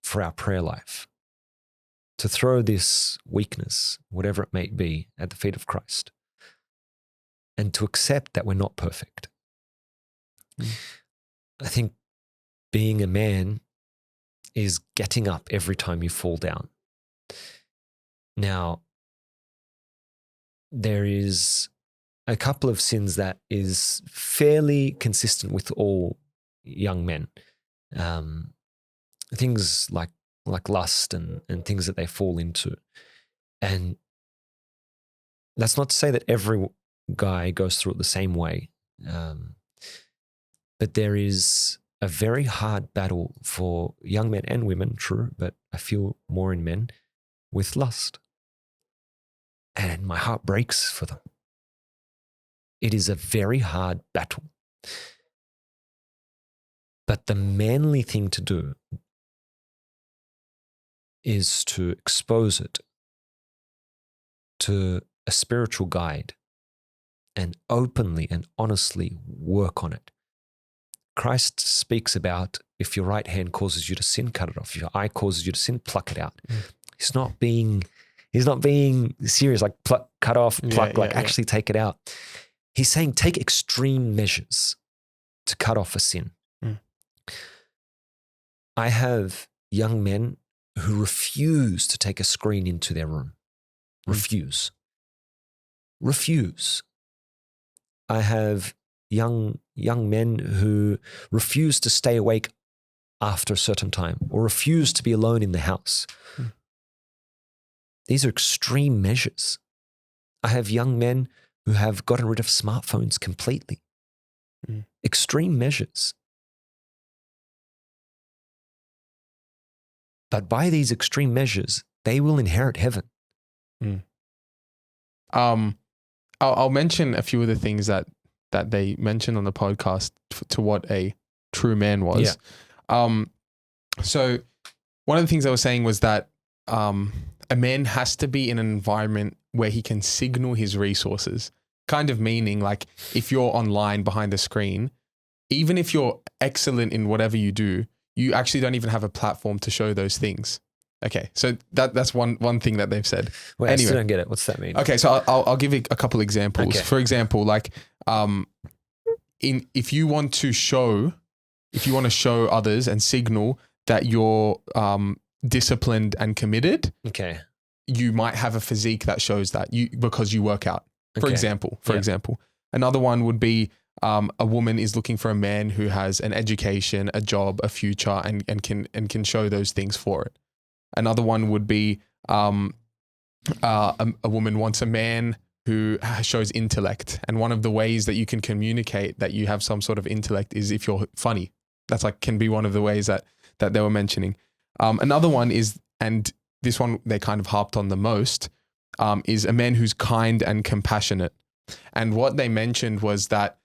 for our prayer life, to throw this weakness, whatever it may be, at the feet of Christ, and to accept that we're not perfect. I think being a man is getting up every time you fall down. Now, there is a couple of sins that is fairly consistent with all young men. Things like lust and things that they fall into. And that's not to say that every guy goes through it the same way. But there is a very hard battle for young men and women, true, but I feel more in men, with lust. And my heart breaks for them. It is a very hard battle. But the manly thing to do is to expose it to a spiritual guide and openly and honestly work on it. Christ speaks about, if your right hand causes you to sin, cut it off. If your eye causes you to sin, pluck it out. He's not being serious, like cut off, pluck, actually take it out. He's saying take extreme measures to cut off a sin. I have young men who refuse to take a screen into their room. Refuse. I have young men who refuse to stay awake after a certain time or refuse to be alone in the house. These are extreme measures. I have young men who have gotten rid of smartphones completely. Extreme measures. But by these extreme measures, they will inherit heaven. I'll mention a few of the things that they mentioned on the podcast to what a true man was. So one of the things I was saying was that a man has to be in an environment where he can signal his resources, kind of meaning like if you're online behind the screen, even if you're excellent in whatever you do, you actually don't even have a platform to show those things. Okay, so that's one thing that they've said. Wait, Anyway. I still don't get it. What's that mean? Okay, so I'll give you a couple examples. Okay. For example, like if you want to show others and signal that you're disciplined and committed, Okay. you might have a physique that shows that because you work out. For Okay. example, another one would be a woman is looking for a man who has an education, a job, a future, and can show those things for it. Another one would be a woman wants a man who shows intellect. And one of the ways that you can communicate that you have some sort of intellect is if you're funny. That's like can be one of the ways that they were mentioning. Another one is, and this one they kind of harped on the most, is a man who's kind and compassionate. And what they mentioned was that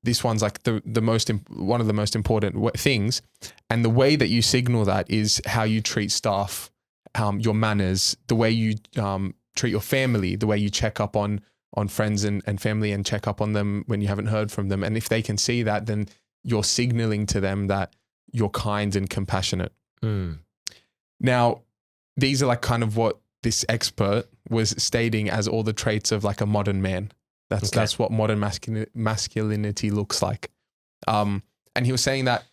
this one's like one of the most important things. And the way that you signal that is how you treat staff, your manners, the way you treat your family, the way you check up on friends and family and check up on them when you haven't heard from them. And if they can see that, then you're signaling to them that you're kind and compassionate. Mm. Now, these are like kind of what this expert was stating as all the traits of like a modern man. That's what modern masculinity looks like. And he was saying that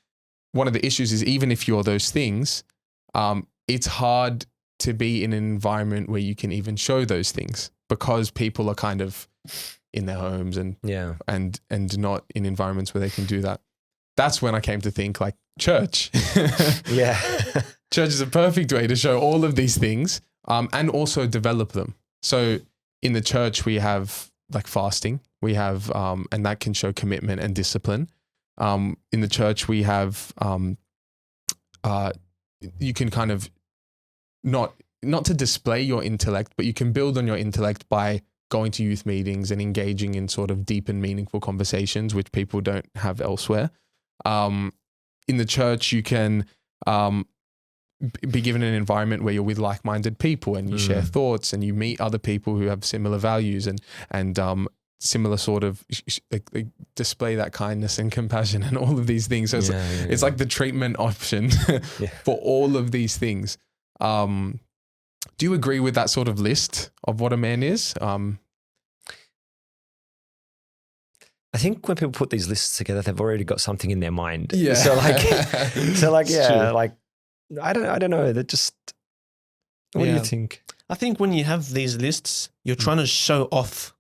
one of the issues is even if you're those things, it's hard to be in an environment where you can even show those things because people are kind of in their homes and not in environments where they can do that. That's when I came to think like church. Yeah. Church is a perfect way to show all of these things and also develop them. So in the church, we have like fasting. We have, and that can show commitment and discipline. In the church, we have, you can kind of not to display your intellect, but you can build on your intellect by going to youth meetings and engaging in sort of deep and meaningful conversations, which people don't have elsewhere. In the church, you can be given an environment where you're with like-minded people and you share thoughts and you meet other people who have similar values and similar sort of like display that kindness and compassion and all of these things. So it's like the treatment option for all of these things. Do you agree with that sort of list of what a man is? I think when people put these lists together, they've already got something in their mind. Yeah. So like, True. like I don't know. They're just. What do you think? I think when you have these lists, you're trying to show off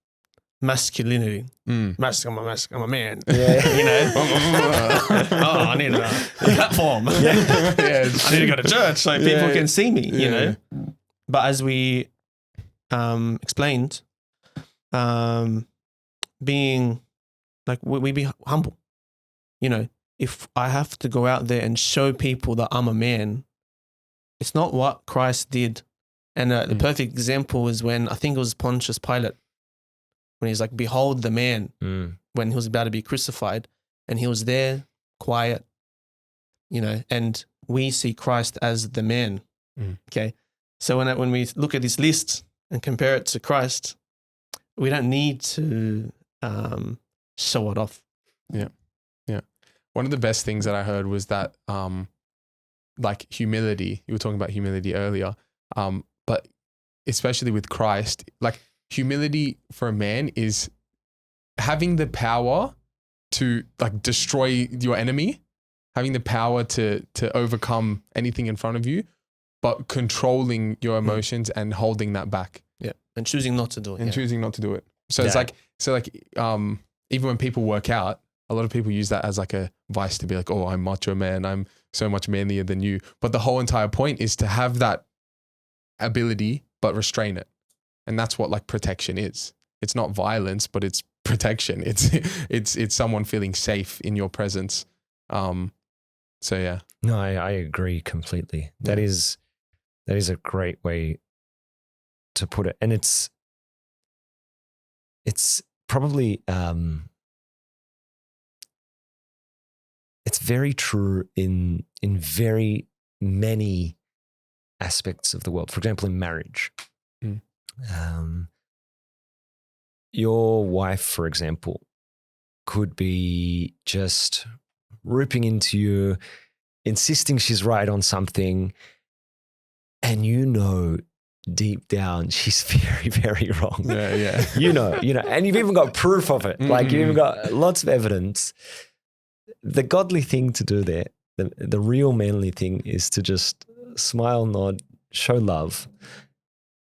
masculinity. I'm a man. Yeah. You know? Oh, I need a platform. I need to go to church so people can see me, you know? But as we explained, being like, we be humble. You know, if I have to go out there and show people that I'm a man, it's not what Christ did. And the perfect example is when, I think it was Pontius Pilate, when he's like, behold the man, when he was about to be crucified, and he was there, quiet, you know, and we see Christ as the man. Okay. So when we look at this list and compare it to Christ, we don't need to show it off. Yeah. One of the best things that I heard was that like humility, you were talking about humility earlier, but especially with Christ, like humility for a man is having the power to like destroy your enemy, having the power to overcome anything in front of you, but controlling your emotions and holding that back. Yeah. And choosing not to do it. And choosing not to do it. So it's like, even when people work out, a lot of people use that as like a vice to be like, oh, I'm macho man. I'm so much manlier than you. But the whole entire point is to have that ability, but restrain it. And that's what like protection is. It's not violence, but it's protection. It's someone feeling safe in your presence. So yeah. No, I agree completely. That is a great way to put it. And it's it's probably it's very true in very many aspects of the world. For example, in marriage. Your wife, for example, could be just ripping into you, insisting she's right on something, and you know deep down she's very, very wrong. Yeah. You know, and you've even got proof of it. Like you've even got lots of evidence. The godly thing to do there, the real manly thing, is to just smile, nod, show love.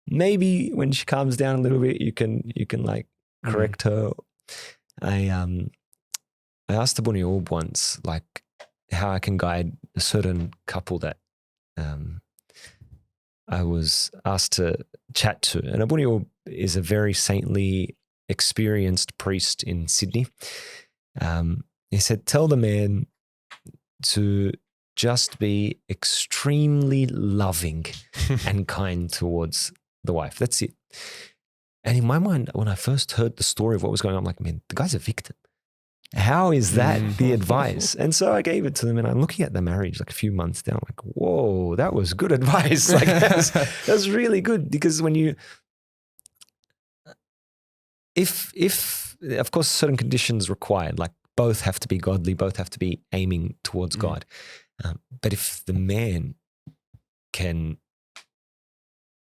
Maybe when she calms down a little bit, you can like correct her. I asked the Bunny Orb once, like, how I can guide a certain couple that I was asked to chat to. And a Bunny Orb is a very saintly, experienced priest in Sydney. He said, tell the man to just be extremely loving and kind towards the wife. That's it. And in my mind, when I first heard the story of what was going on, I'm like, man, the guy's a victim. How is that the advice? And so I gave it to them, and I'm looking at the marriage like a few months down, like, whoa, that was good advice. Like that's really good, because when you, if of course certain conditions required, like both have to be godly, both have to be aiming towards God. But if the man can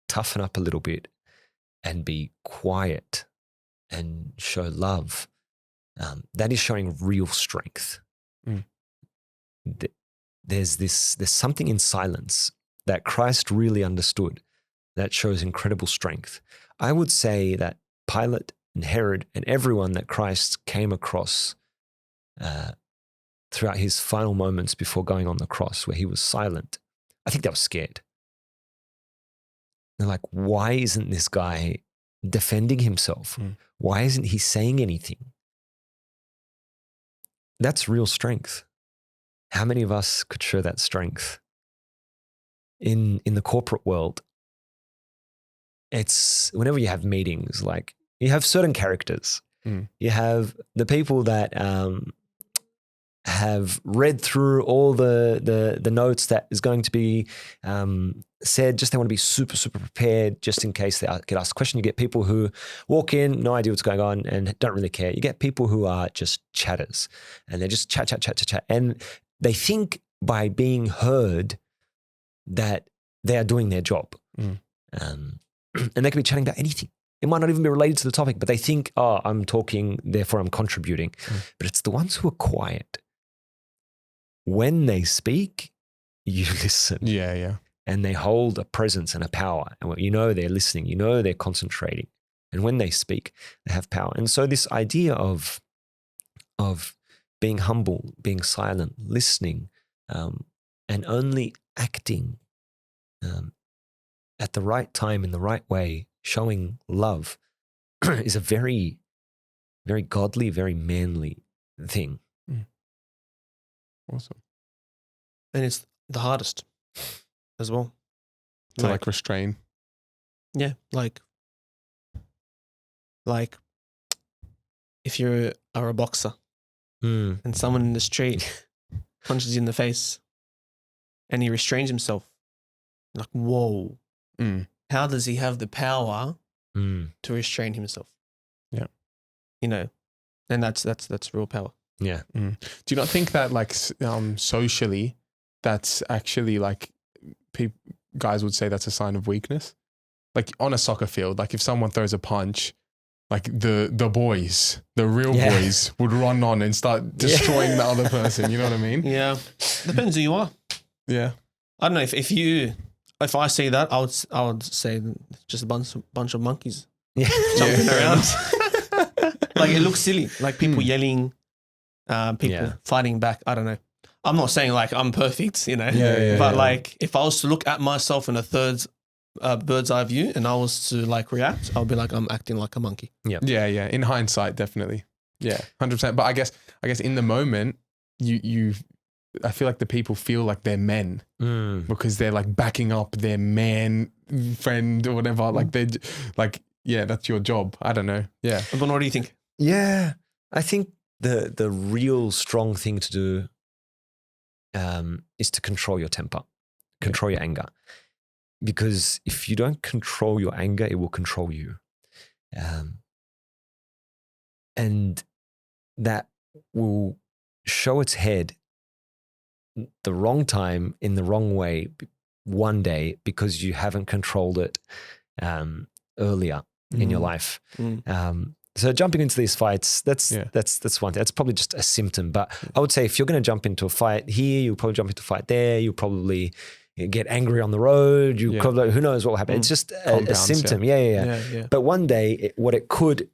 toughen up a little bit and be quiet and show love, that is showing real strength. There's something in silence that Christ really understood that shows incredible strength. I would say that Pilate and Herod and everyone that Christ came across throughout his final moments before going on the cross, where he was silent, I think they were scared. They're like, why isn't this guy defending himself? Why isn't he saying anything? That's real strength. How many of us could show that strength? In the corporate world, it's whenever you have meetings, like you have certain characters. You have the people that have read through all the notes that is going to be said. Just they want to be super, super prepared just in case they get asked a question. You get people who walk in, no idea what's going on and don't really care. You get people who are just chatters, and they just chat. And they think by being heard that they are doing their job. And they can be chatting about anything. It might not even be related to the topic, but they think, oh, I'm talking, therefore I'm contributing. But it's the ones who are quiet. When they speak, you listen. Yeah. And they hold a presence and a power. And you know they're listening. You know they're concentrating. And when they speak, they have power. And so this idea of being humble, being silent, listening, and only acting at the right time in the right way, showing love, is a very, very godly, very manly thing. Awesome. And it's the hardest as well. To like restrain. Yeah, like if you are a boxer and someone in the street punches you in the face and he restrains himself, like, whoa, how does he have the power to restrain himself? Yeah. You know, and that's real power. Yeah. Do you not think that like socially, that's actually like guys would say that's a sign of weakness? Like on a soccer field, like if someone throws a punch, like the boys, the real boys would run on and start destroying the other person. You know what I mean? Yeah. Depends who you are. Yeah. I don't know if I see that, I would say just a bunch of monkeys jumping around. Like it looks silly, like people yelling, people fighting back. I don't know. I'm not saying like I'm perfect, you know, but like if I was to look at myself in a third bird's eye view and I was to like react, I'll be like, I'm acting like a monkey. Yeah. In hindsight, definitely. Yeah, 100%. But I guess in the moment, I feel like the people feel like they're men because they're like backing up their man friend or whatever. Like they like yeah, that's your job. I don't know. Yeah. But what do you think? Yeah, I think the real strong thing to do is to control your temper, control your anger. Because if you don't control your anger, it will control you. And that will show its head the wrong time in the wrong way one day because you haven't controlled it earlier in your life. So jumping into these fights, that's one thing. That's probably just a symptom. But I would say if you're going to jump into a fight here, you'll probably jump into a fight there. You'll probably get angry on the road. You probably, who knows what will happen. It's just a symptom. Yeah. But one day, what it could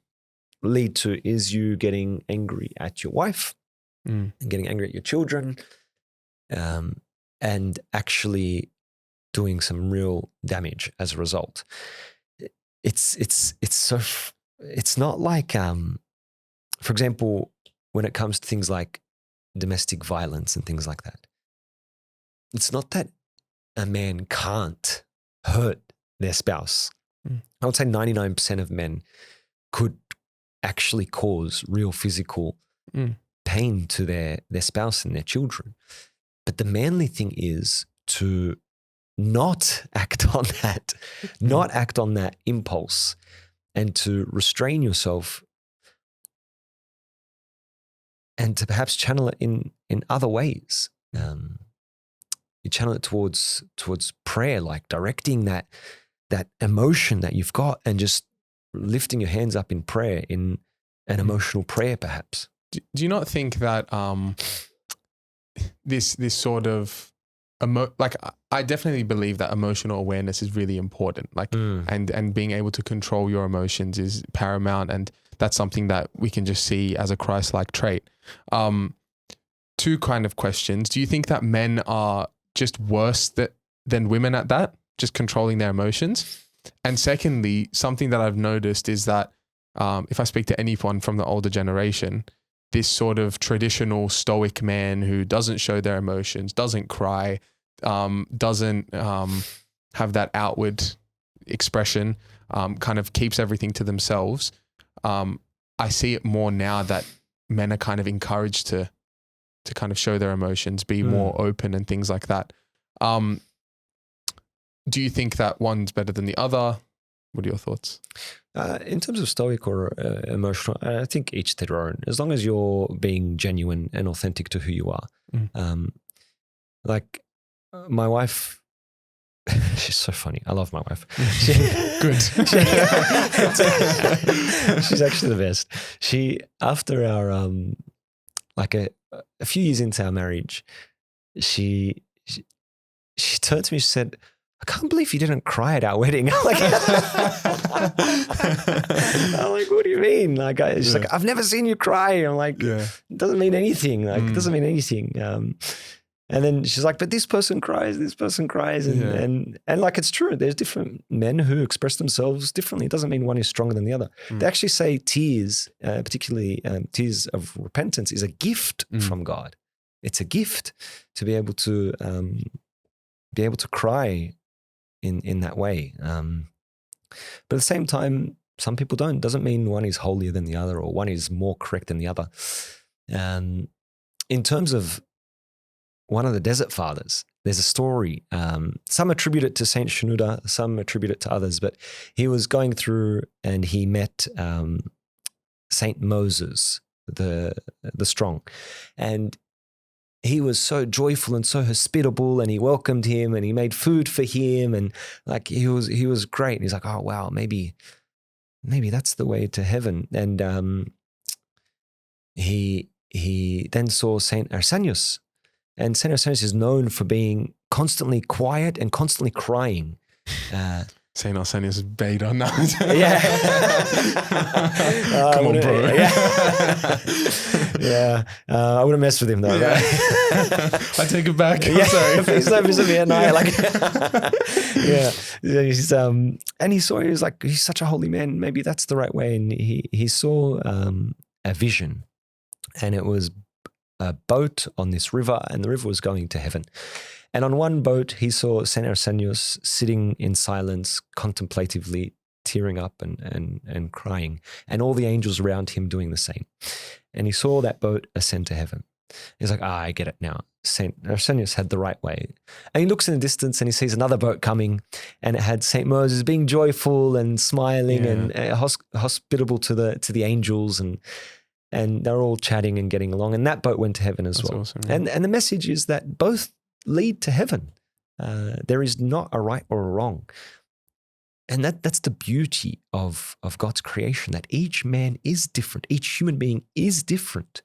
lead to is you getting angry at your wife and getting angry at your children, and actually doing some real damage as a result. It's not like, for example, when it comes to things like domestic violence and things like that, it's not that a man can't hurt their spouse. I would say 99% of men could actually cause real physical pain to their spouse and their children. But the manly thing is to not act on that, not act on that impulse, and to restrain yourself and to perhaps channel it in other ways. You channel it towards prayer, like directing that emotion that you've got and just lifting your hands up in prayer, in an emotional prayer perhaps. Do you not think that this sort of I definitely believe that emotional awareness is really important, and being able to control your emotions is paramount, and that's something that we can just see as a Christ-like trait. Two kind of questions. Do you think that men are just worse than women at that, just controlling their emotions? And secondly, something that I've noticed is that if I speak to anyone from the older generation, this sort of traditional stoic man who doesn't show their emotions, doesn't cry, doesn't have that outward expression, kind of keeps everything to themselves. I see it more now that men are kind of encouraged to kind of show their emotions, be more open and things like that. Do you think that one's better than the other? What are your thoughts? In terms of stoic or emotional, I think each to their own. As long as you're being genuine and authentic to who you are. Like my wife, she's so funny. I love my wife. Good. She's actually the best. She, after our, like a few years into our marriage, she turned to me, she said, I can't believe you didn't cry at our wedding. I'm like, what do you mean? Like, she's like, I've never seen you cry. I'm like, it doesn't mean anything. Like, it doesn't mean anything. And then she's like, but this person cries. And like, it's true. There's different men who express themselves differently. It doesn't mean one is stronger than the other. They actually say tears, particularly tears of repentance, is a gift from God. It's a gift to be able to cry in that way. But at the same time, some people don't. It doesn't mean one is holier than the other or one is more correct than the other. In terms of one of the Desert Fathers, there's a story. Some attribute it to Saint Shenouda, some attribute it to others, but he was going through and he met Saint Moses, the strong. And he was so joyful and so hospitable, and he welcomed him and he made food for him, and like he was great. And he's like, oh wow, maybe that's the way to heaven. And he then saw Saint Arsenius, and Saint Arsenius is known for being constantly quiet and constantly crying. Saint Arsenius is bait on that. Come on, bro. I wouldn't mess with him though. I take it back. I'm sorry. Please don't visit me at night. And he saw, he was like, he's such a holy man. Maybe that's the right way. And he saw a vision, and it was a boat on this river, and the river was going to heaven. And on one boat, he saw Saint Arsenius sitting in silence, contemplatively tearing up and crying, and all the angels around him doing the same. And he saw that boat ascend to heaven. He's like, I get it now. Arsenius had the right way. And he looks in the distance and he sees another boat coming, and it had St. Moses being joyful and smiling and hospitable to the angels, and they're all chatting and getting along. And that boat went to heaven as well. Awesome, yeah. And the message is that both lead to heaven. There is not a right or a wrong. And that's the beauty of God's creation, that each man is different. Each human being is different.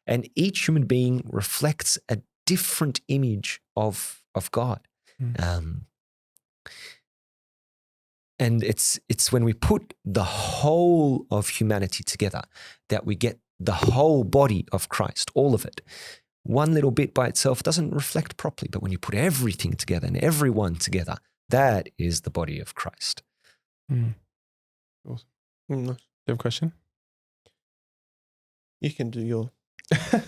And each human being reflects a different image of God. And it's when we put the whole of humanity together that we get the whole body of Christ, all of it. One little bit by itself doesn't reflect properly, but when you put everything together and everyone together, that is the body of Christ. Awesome. Do you have a question? You can do your...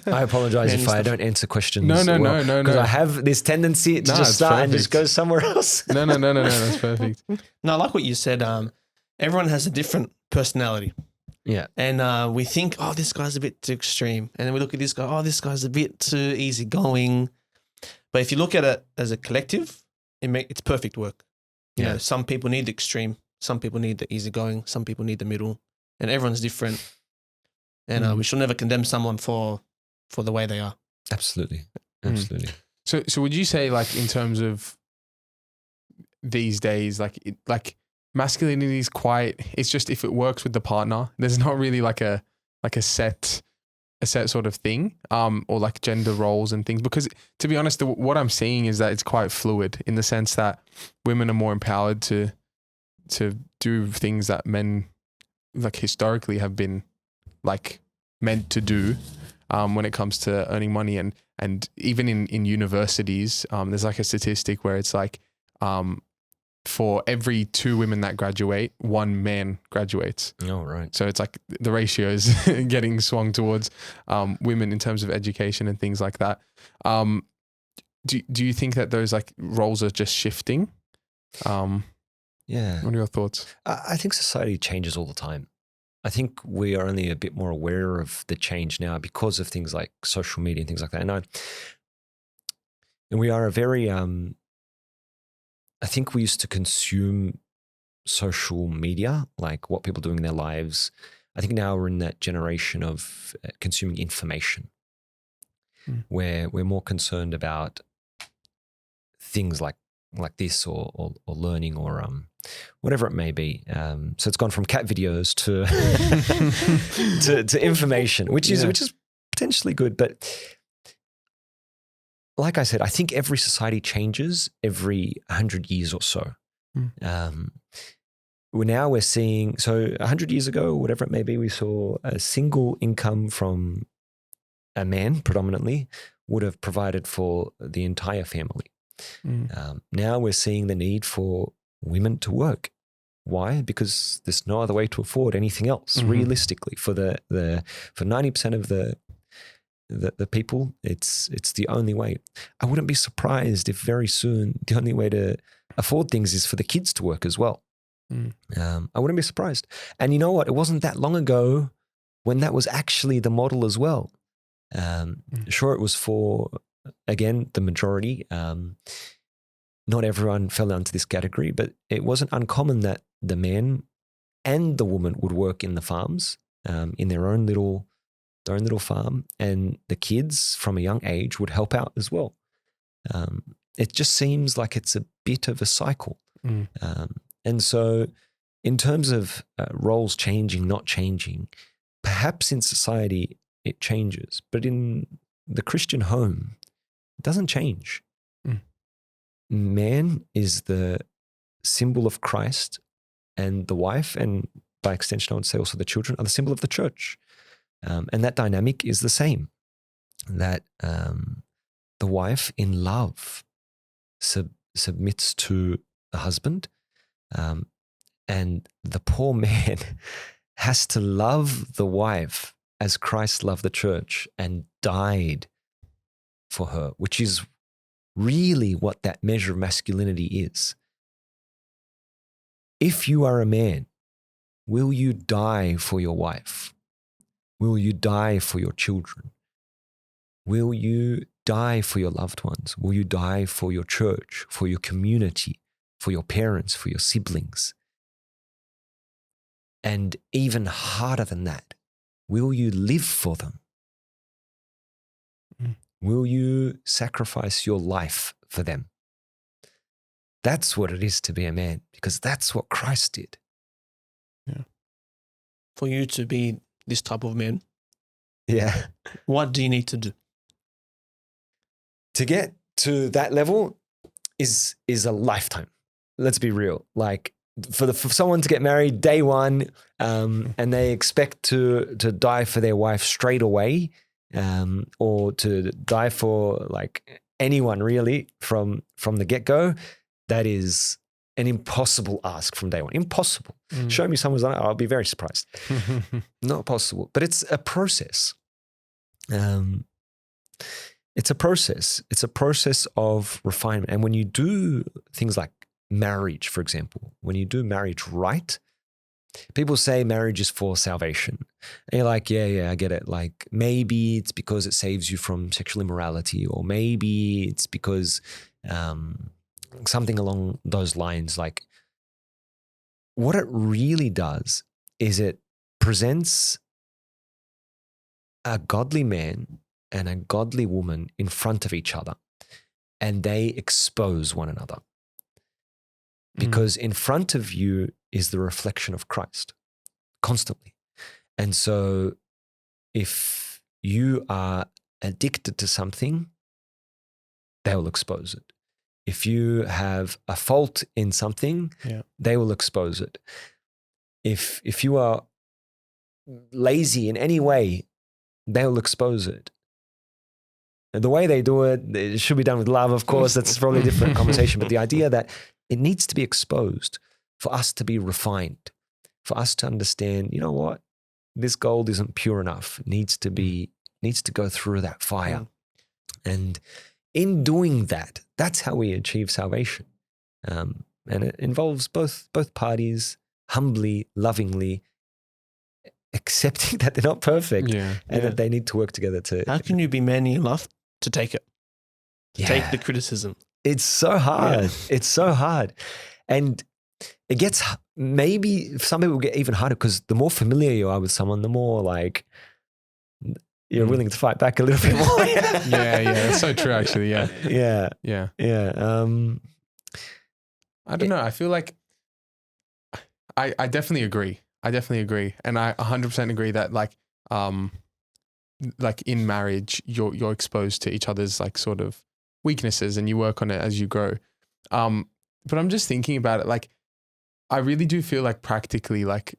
I apologize if I don't answer questions. No. Because I have this tendency to just start and just go somewhere else. No, that's perfect. No, I like what you said. Everyone has a different personality. Yeah. And we think, oh, this guy's a bit too extreme. And then we look at this guy, oh, this guy's a bit too easygoing. But if you look at it as a collective, it's perfect work. You know, some people need the extreme. Some people need the easygoing. Some people need the middle. And everyone's different. And we should never condemn someone for the way they are. Absolutely. So would you say, like, in terms of these days, like masculinity is quite, it's just if it works with the partner, there's not really like a set sort of thing, or like gender roles and things, because to be honest, what I'm seeing is that it's quite fluid in the sense that women are more empowered to do things that men, like, historically have been like meant to do, when it comes to earning money, and even in universities, there's like a statistic where it's like, for every 2 women that graduate, 1 man graduates. Oh, right. So it's like the ratio is getting swung towards women in terms of education and things like that. Do you think that those like roles are just shifting? Yeah. What are your thoughts? I think society changes all the time. I think we are only a bit more aware of the change now because of things like social media and things like that. And we are a very, I think we used to consume social media, like what people are doing in their lives. I think now we're in that generation of consuming information, where we're more concerned about things like this or learning or whatever it may be. So it's gone from cat videos to information, which is potentially good. But like I said, I think every society changes every 100 years or so. We're seeing, so 100 years ago, whatever it may be, we saw a single income from a man predominantly would have provided for the entire family. Now we're seeing the need for women to work. Why? Because there's no other way to afford anything else. Realistically, for for 90% of the people, it's the only way. I wouldn't be surprised if very soon the only way to afford things is for the kids to work as well. I wouldn't be surprised. And you know what? It wasn't that long ago when that was actually the model as well. Sure, it was for, again, the majority. Not everyone fell into this category, but it wasn't uncommon that the man and the woman would work in the farms, in their own little farm, and the kids from a young age would help out as well. It just seems like it's a bit of a cycle. And so in terms of roles changing, not changing, perhaps in society it changes, but in the Christian home, it doesn't change. Man is the symbol of Christ, and the wife, and by extension I would say also the children, are the symbol of the church. And that dynamic is the same, that the wife in love submits to the husband, and the poor man has to love the wife as Christ loved the church and died for her, which is really what that measure of masculinity is. If you are a man will you die for your wife? Will you die for your children? Will you die for your loved ones? Will you die for your church, for your community, for your parents, for your siblings? And even harder than that, will you live for them? Will you sacrifice your life for them? That's what it is to be a man, because that's what Christ did. Yeah. For you to be this type of man, Yeah. what do you need to do? To get to that level is a lifetime. Let's be real. Like for someone to get married day one, and they expect to die for their wife straight away, or to die for like anyone really from the get-go, that is an impossible ask from day one. Impossible. Show me someone's done it, I'll be very surprised. Not possible. But it's a process. It's a process. It's a process of refinement. And when you do things like marriage, for example, when you do marriage right, people say marriage is for salvation. And you're like, yeah, I get it. Like maybe it's because it saves you from sexual immorality, or maybe it's because something along those lines. Like what it really does is it presents a godly man and a godly woman in front of each other, and they expose one another. Because in front of you is the reflection of Christ constantly. And so if you are addicted to something, they will expose it. If you have a fault in something, they will expose it. If you are lazy in any way, they will expose it. And the way they do it, it should be done with love, of course. That's probably a different conversation. But the idea that it needs to be exposed for us to be refined, for us to understand, you know what, this gold isn't pure enough. It needs to go through that fire. And in doing that, that's how we achieve salvation. And it involves both parties humbly, lovingly accepting that they're not perfect and that they need to work together to. How can you be manly enough to take it? Take the criticism. It's so hard. It's so hard. And it gets, maybe some people get even harder because the more familiar you are with someone, the more like you're willing to fight back a little bit more. That's so true actually. Yeah. I don't know. I feel like I definitely agree. And I 100% agree that like in marriage, you're exposed to each other's like sort of weaknesses and you work on it as you grow. But I'm just thinking about it. Like, I really do feel like practically, like,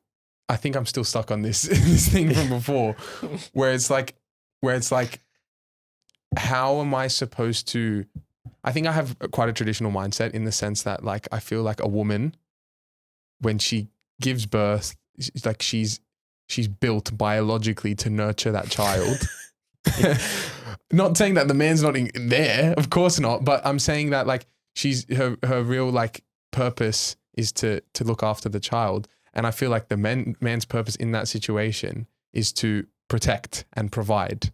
I think I'm still stuck on this thing from before where it's like, how am I supposed to, I think I have quite a traditional mindset in the sense that like, I feel like a woman, when she gives birth, like she's built biologically to nurture that child. Not saying that the man's not in there, of course not, but I'm saying that like she's her real like purpose is to look after the child. And I feel like the man's purpose in that situation is to protect and provide.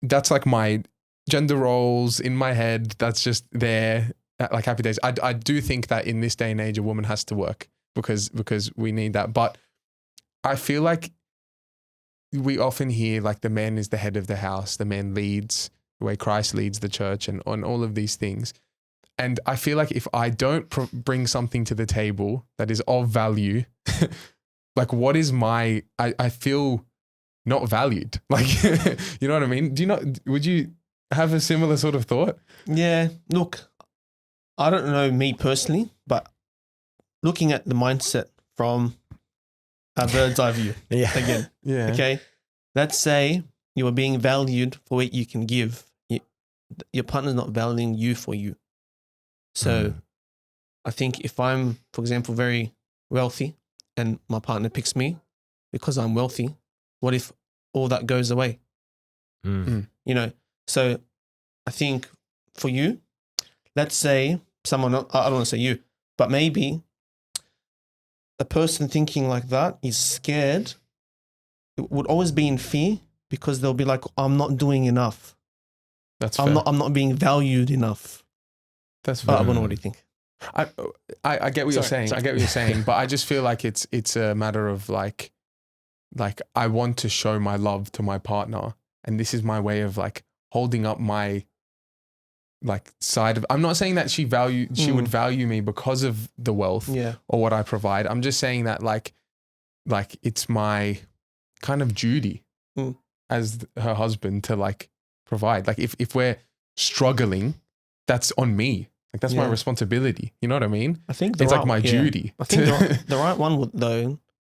That's like my gender roles in my head. That's just there, like happy days. I do think that in this day and age, a woman has to work because we need that. But I feel like we often hear like the man is the head of the house, the man leads the way Christ leads the church and on all of these things. And I feel like if I don't bring something to the table that is of value, like what is I feel not valued. Like, you know what I mean? Would you have a similar sort of thought? Yeah, look, I don't know me personally, but looking at the mindset from a bird's eye view. Again. Okay. Let's say you are being valued for what you can give. Your partner's not valuing you for you. So I think if I'm, for example, very wealthy and my partner picks me because I'm wealthy, what if all that goes away? You know, so I think for you, let's say someone, I don't want to say you, but maybe a person thinking like that is scared, would always be in fear, because they'll be like, I'm not doing enough. That's fair. I'm not being valued enough. That's But fair. I don't know what you think. I get what you're saying. I get what you're saying, but I just feel like it's a matter of like I want to show my love to my partner, and this is my way of like holding up my like side of. I'm not saying that she would value me because of the wealth Yeah. or what I provide. I'm just saying that like it's my kind of duty as her husband to like provide. Like if we're struggling, that's on me. Like that's my responsibility. You know what I mean? I think It's like my duty. I think the right one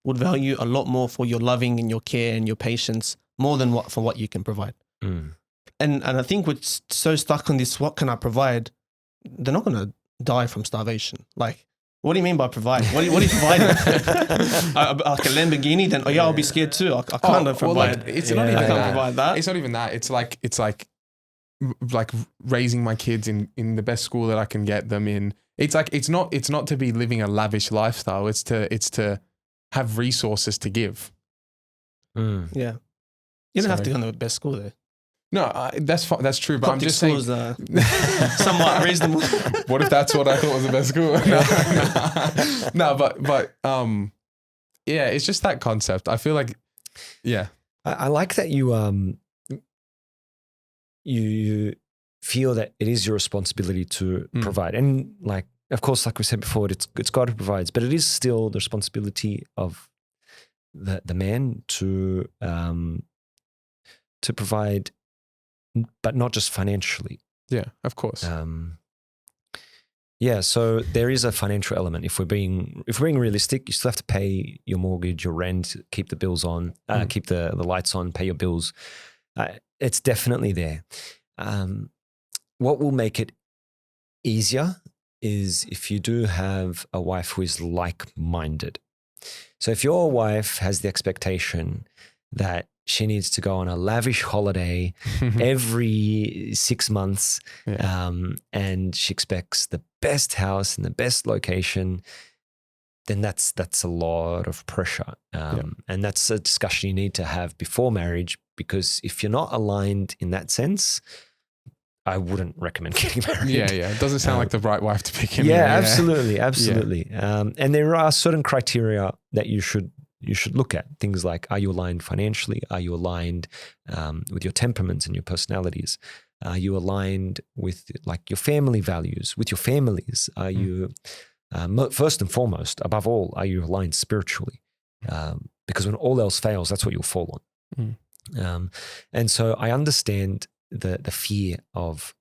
would value a lot more for your loving and your care and your patience more than what you can provide. And I think we're so stuck on this, what can I provide? They're not going to die from starvation. Like, what do you mean by provide? What are you providing? Like a Lamborghini? Then I'll be scared too. I can't provide. Like, it's not even I can't that. provide that. It's not even that. It's like raising my kids in the best school that I can get them in. It's like it's not to be living a lavish lifestyle. It's to have resources to give. Yeah, you don't have to go to the best school there. No, that's true. But I'm just saying, somewhat reasonable. What if that's what I thought was the best school? No, but yeah, it's just that concept. I feel like, yeah, I like that you feel that it is your responsibility to provide, and like, of course, like we said before, it's God who provides, but it is still the responsibility of the man to provide, but not just financially. Yeah, of course. Yeah, so there is a financial element. If we're being realistic, you still have to pay your mortgage, your rent, keep the bills on, keep the lights on, pay your bills. It's definitely there. What will make it easier is if you do have a wife who is like-minded. So if your wife has the expectation that she needs to go on a lavish holiday every 6 months, and she expects the best house in the best location, then that's a lot of pressure. And that's a discussion you need to have before marriage, because if you're not aligned in that sense, I wouldn't recommend getting married. Yeah. It doesn't sound like the right wife to pick in. Yeah, absolutely. Yeah. And there are certain criteria that you should look at. Things like, are you aligned financially? Are you aligned with your temperaments and your personalities? Are you aligned with like your family values, with your families? Are you, first and foremost, above all, are you aligned spiritually? Because when all else fails, that's what you'll fall on. And so I understand the fear of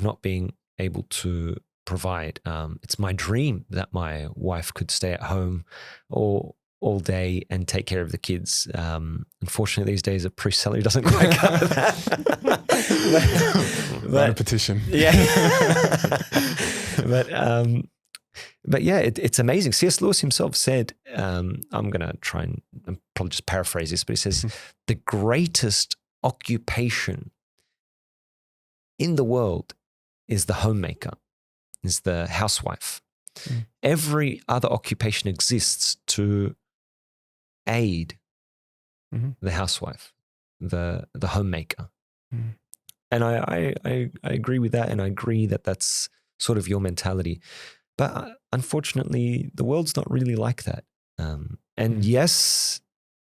not being able to provide. It's my dream that my wife could stay at home all day and take care of the kids. Unfortunately, these days a priest salary doesn't quite cover that. Write a petition. Yeah. But yeah, it's amazing. C.S. Lewis himself said, I'm going to try and probably just paraphrase this, but he says, the greatest occupation in the world is the homemaker, is the housewife. Every other occupation exists to aid the housewife, the homemaker. And I agree with that, and I agree that that's sort of your mentality. But unfortunately, the world's not really like that. And yes,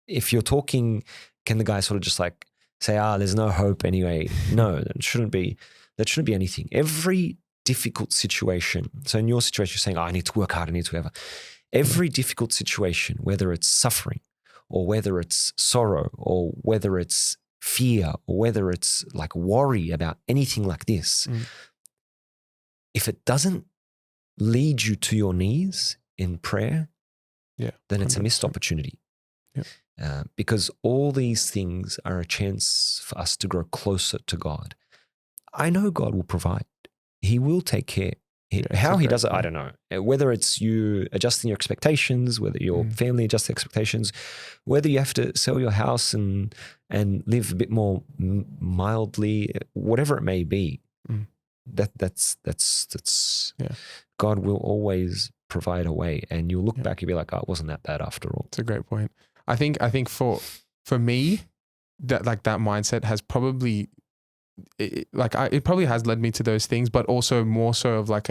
if you're talking, can the guy sort of just like say, there's no hope anyway? No, that shouldn't be anything. Every difficult situation. So in your situation, you're saying, I need to work hard, I need to whatever. Every difficult situation, whether it's suffering or whether it's sorrow or whether it's fear or whether it's like worry about anything like this, if it doesn't lead you to your knees in prayer, then it's 100%. A missed opportunity. Because all these things are a chance for us to grow closer to God. I know God will provide. He will take care. How he does it, I don't know. Whether it's you adjusting your expectations, whether your family adjusts their expectations, whether you have to sell your house and live a bit more mildly, whatever it may be, that's God will always provide a way, and you'll look back, you'll be like, oh, it wasn't that bad after all. It's a great point. I think for me, that mindset has probably it probably has led me to those things, but also more so of like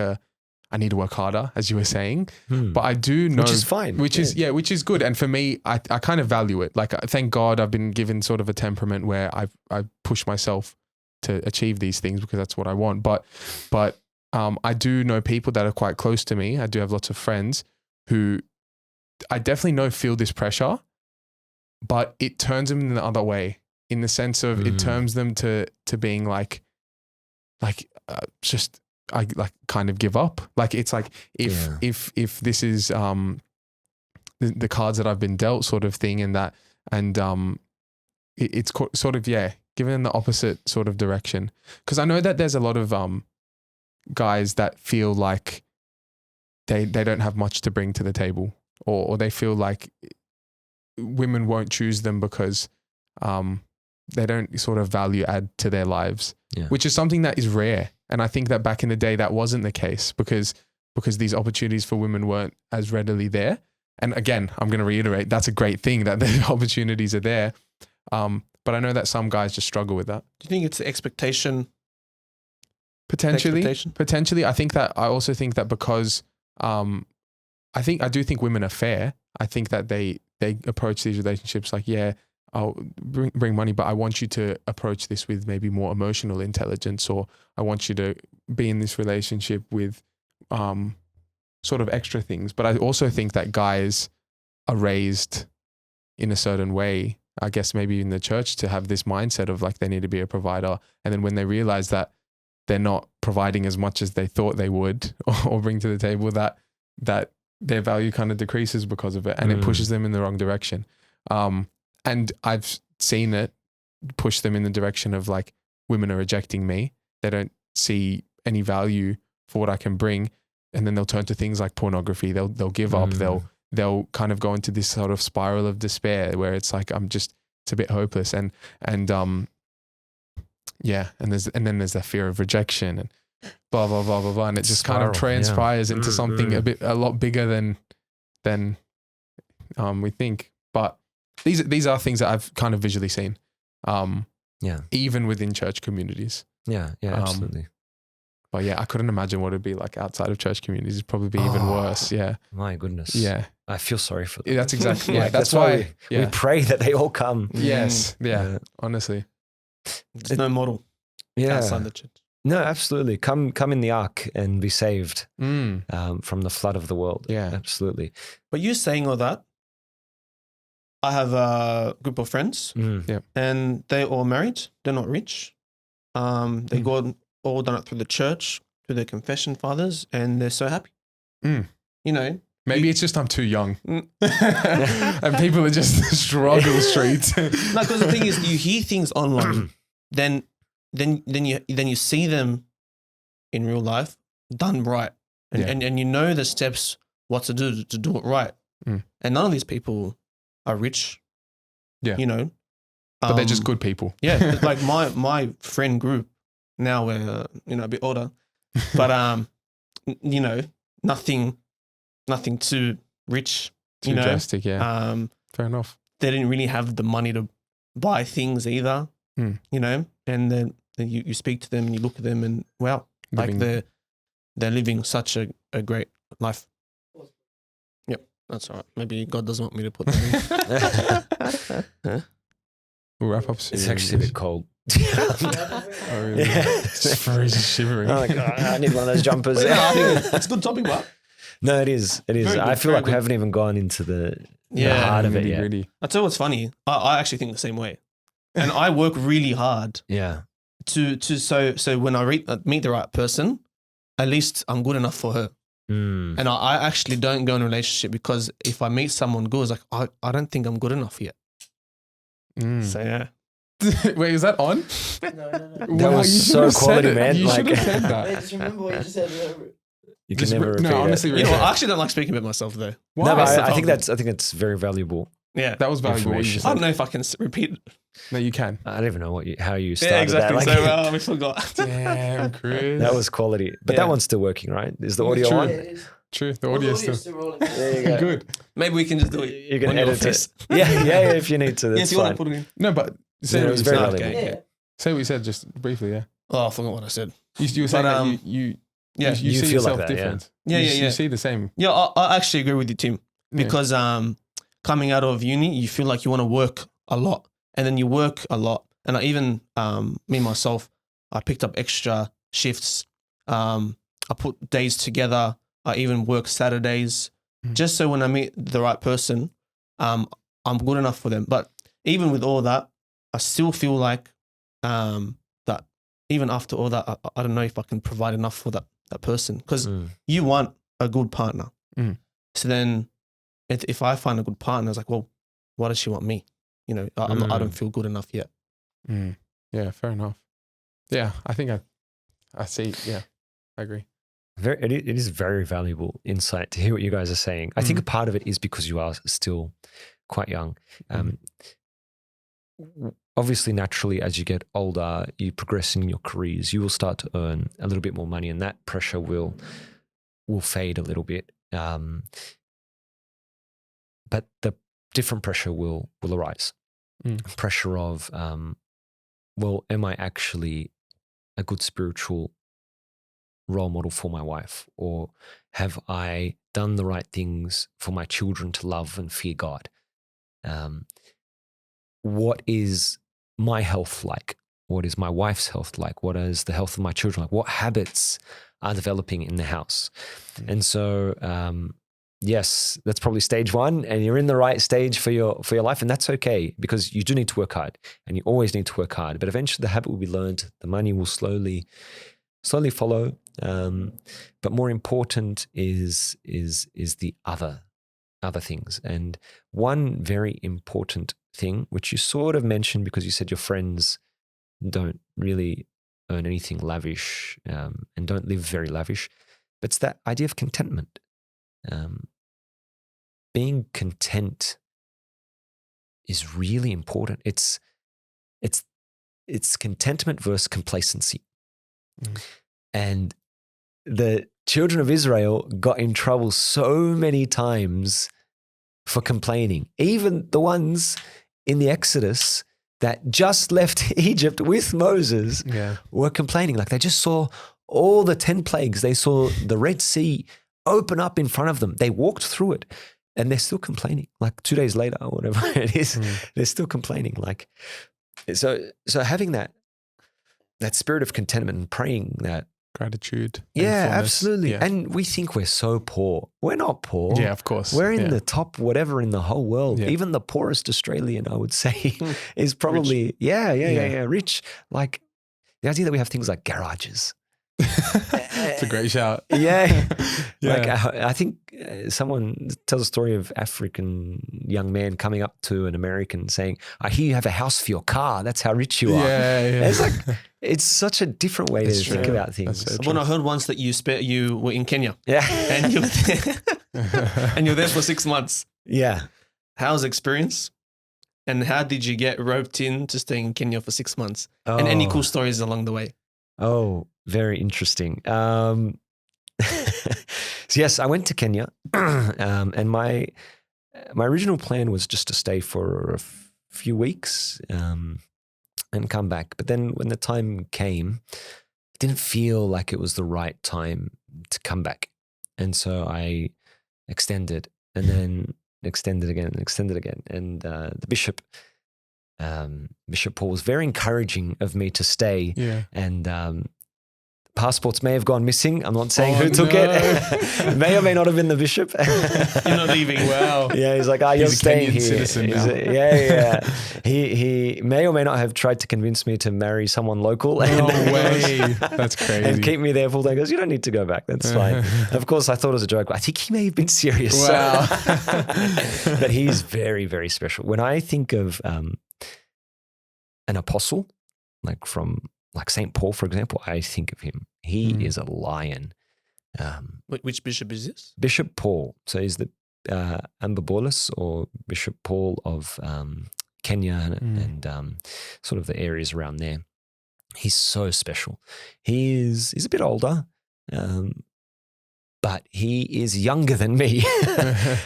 I need to work harder, as you were saying. But I do know, which is fine, which is good. And for me, I kind of value it. Like, thank God I've been given sort of a temperament where I push myself to achieve these things because that's what I want. But I do know people that are quite close to me. I do have lots of friends who I definitely know feel this pressure, but it turns them in the other way, in the sense of it turns them to being just I kind of give up. Like, it's like if this is the cards that I've been dealt, sort of thing, and it's sort of given in the opposite sort of direction. Because I know that there's a lot of guys that feel like they don't have much to bring to the table, or they feel like women won't choose them because they don't sort of value add to their lives, which is something that is rare. And I think that back in the day that wasn't the case because these opportunities for women weren't as readily there. And again, I'm going to reiterate, that's a great thing that the opportunities are there. But I know that some guys just struggle with that. Do you think it's the expectation? Potentially. I also think that because I do think women are fair. I think that they approach these relationships like, I'll bring money, but I want you to approach this with maybe more emotional intelligence, or I want you to be in this relationship with sort of extra things. But I also think that guys are raised in a certain way, I guess maybe in the church, to have this mindset of like they need to be a provider. And then when they realize that they're not providing as much as they thought they would or bring to the table, that their value kind of decreases because of it, and it pushes them in the wrong direction. And I've seen it push them in the direction of like, women are rejecting me. They don't see any value for what I can bring. And then they'll turn to things like pornography. They'll give up. They'll kind of go into this sort of spiral of despair where it's like, it's a bit hopeless. And then there's that fear of rejection and blah, blah, blah, blah, blah. And it just kind of transpires into something a lot bigger than we think. But these are things that I've kind of visually seen, even within church communities. Yeah, absolutely. But I couldn't imagine what it'd be like outside of church communities. It'd probably be even worse. Yeah. My goodness. Yeah. I feel sorry for them. That's exactly. That's why we pray that they all come. Yes. Yeah. Honestly. There's no model outside the church. No, absolutely. Come in the ark and be saved from the flood of the world. Yeah. Absolutely. But you saying all that, I have a group of friends and they're all married. They're not rich. They all done it through the church, through their confession fathers, and they're so happy. You know, maybe it's just I'm too young, and people are just struggle streets. No, because the thing is, you hear things online, then you see them in real life done right, and you know the steps what to do it right. And none of these people are rich. You know, but they're just good people. Yeah, like my friend group. Now we're a bit older, but nothing too rich, too drastic. Fair enough. They didn't really have the money to buy things either, and then you speak to them and you look at them and wow, like they're living such a great life. Yep, that's all right. Maybe God doesn't want me to put that in. We'll wrap up soon. It's actually a bit cold. Oh, really? It's freezing, shivering. I'm like, I need one of those jumpers. It's a good topic, Mark. No, it is. I feel like we haven't even gone into the heart of it yet. Really. I'll tell you what's funny. I actually think the same way. And I work really hard so when I meet the right person, at least I'm good enough for her. And I actually don't go in a relationship because if I meet someone good, it's like, I don't think I'm good enough yet. So yeah. Wait, is that on? No. That was so quality, man. You should have said Wait, that. just remember what you just said. You can never repeat honestly, it. You know what? I actually don't like speaking about myself though. Why? No, but I think that's very valuable. Yeah. That was valuable. Information. I don't know if I can repeat. No, you can. I don't even know how you started Yeah, exactly. that. So we forgot. Damn, Chris. That was quality. But that one's still working, right? Is the audio True. on? Yeah, it is. true. The audio's still rolling. There you go. good. Maybe we can just do it. You can on your edit face. it. Yeah, if you need to. That's Yes, you want fine. to put it in. No, but say No, what it's you very said. valuable. Okay, yeah. Say what you said just briefly. Yeah. Oh, I forgot what I said. You were saying But, that you Yeah, you You see feel like yourself that, yeah. different. Yeah, You- yeah, yeah. You see the same. yeah. I actually agree with you, Tim, Yeah. because coming out of uni, you feel like you want to work a lot, and then you work a lot. And I even me myself, I picked up extra shifts. I put days together. I even work Saturdays, just so when I meet the right person, I'm good enough for them. But even with all that, I still feel like that even after all that, I don't know if I can provide enough for that person, because you want a good partner. Mm. So then if I find a good partner, it's like, well, why does she want me? You know, I don't feel good enough yet. Mm. Yeah, fair enough. Yeah, I think I see. Yeah, I agree. It is very valuable insight to hear what you guys are saying. I think a part of it is because you are still quite young. Obviously, naturally, as you get older, you progress in your careers, you will start to earn a little bit more money, and that pressure will fade a little bit. But the different pressure will arise. Pressure of, well, am I actually a good spiritual role model for my wife? Or have I done the right things for my children to love and fear God? What is my health like? What is my wife's health like? What is the health of my children like? What habits are developing in the house? And so, yes, that's probably stage one, and you're in the right stage for your life, and that's okay, because you do need to work hard, and you always need to work hard. But eventually, the habit will be learned. The money will slowly follow. But more important is the other things. And one very important thing, which you sort of mentioned because you said your friends don't really earn anything lavish and don't live very lavish, but it's that idea of contentment. Being content is really important. It's contentment versus complacency. And the children of Israel got in trouble so many times for complaining. Even the ones in the Exodus that just left Egypt with Moses were complaining. Like, they just saw all the 10 plagues. They saw the Red Sea open up in front of them. They walked through it, and they're still complaining. Like 2 days later or whatever it is, they're still complaining. Like, so having that spirit of contentment and praying that, Gratitude. yeah, fullness. absolutely. Yeah. And we think we're so poor. We're not poor. Yeah, of course. We're in Yeah. the top whatever in the whole world. Yeah. Even the poorest Australian, I would say, is probably rich. Like, the idea that we have things like garages. It's a great shout. Yeah. Yeah. Like, I think someone tells a story of African young man coming up to an American saying, I hear you have a house for your car. That's how rich you are. Yeah. It's like, it's such a different way It's to think true. about things. That's so When I heard once that you were in Kenya Yeah. and you were there, and you're there for 6 months. Yeah. How's the experience? And how did you get roped in to stay in Kenya for 6 months? And any cool stories along the way? Oh, very interesting. So yes, I went to Kenya, and my original plan was just to stay for a few weeks and come back. But then when the time came, it didn't feel like it was the right time to come back, and so I extended, and then extended again. And the bishop, Bishop Paul, was very encouraging of me to stay. Yeah. And passports may have gone missing. I'm not saying who took no. it. May or may not have been the bishop. You're not leaving. Wow. Yeah, he's like, you're He's a staying Kenyan here. citizen now. Yeah. He may or may not have tried to convince me to marry someone local. No way. That's crazy. And keep me there full time. He goes, you don't need to go back. That's fine. Of course, I thought it was a joke, but I think he may have been serious. Wow. But he's very, very special. When I think of an apostle, like St. Paul, for example, I think of him. He is a lion. Which bishop is this? Bishop Paul. So he's the Ambabolis, or Bishop Paul of Kenya and sort of the areas around there. He's so special. He's a bit older, but he is younger than me.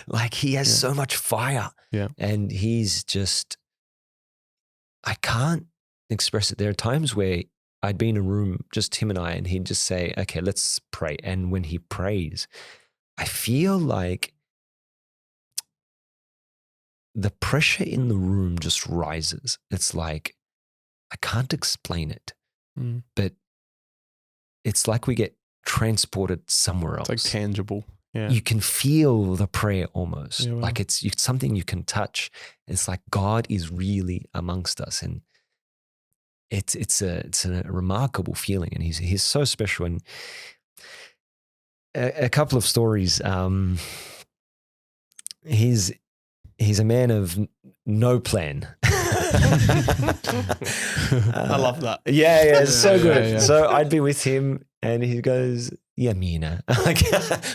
Like he has so much fire. Yeah. And he's just, I can't express it. There are times where I'd be in a room, just him and I, and he'd just say, okay, let's pray. And when he prays, I feel like the pressure in the room just rises. It's like, I can't explain it, but it's like we get transported somewhere else. It's like tangible. Yeah. You can feel the prayer almost. Yeah, wow. Like it's something you can touch. It's like God is really amongst us, and it's a remarkable feeling, and he's so special. And a couple of stories. He's a man of no plan. I love that. Yeah, it's so good. Yeah. So I'd be with him, and he goes, "Yeah, Meena."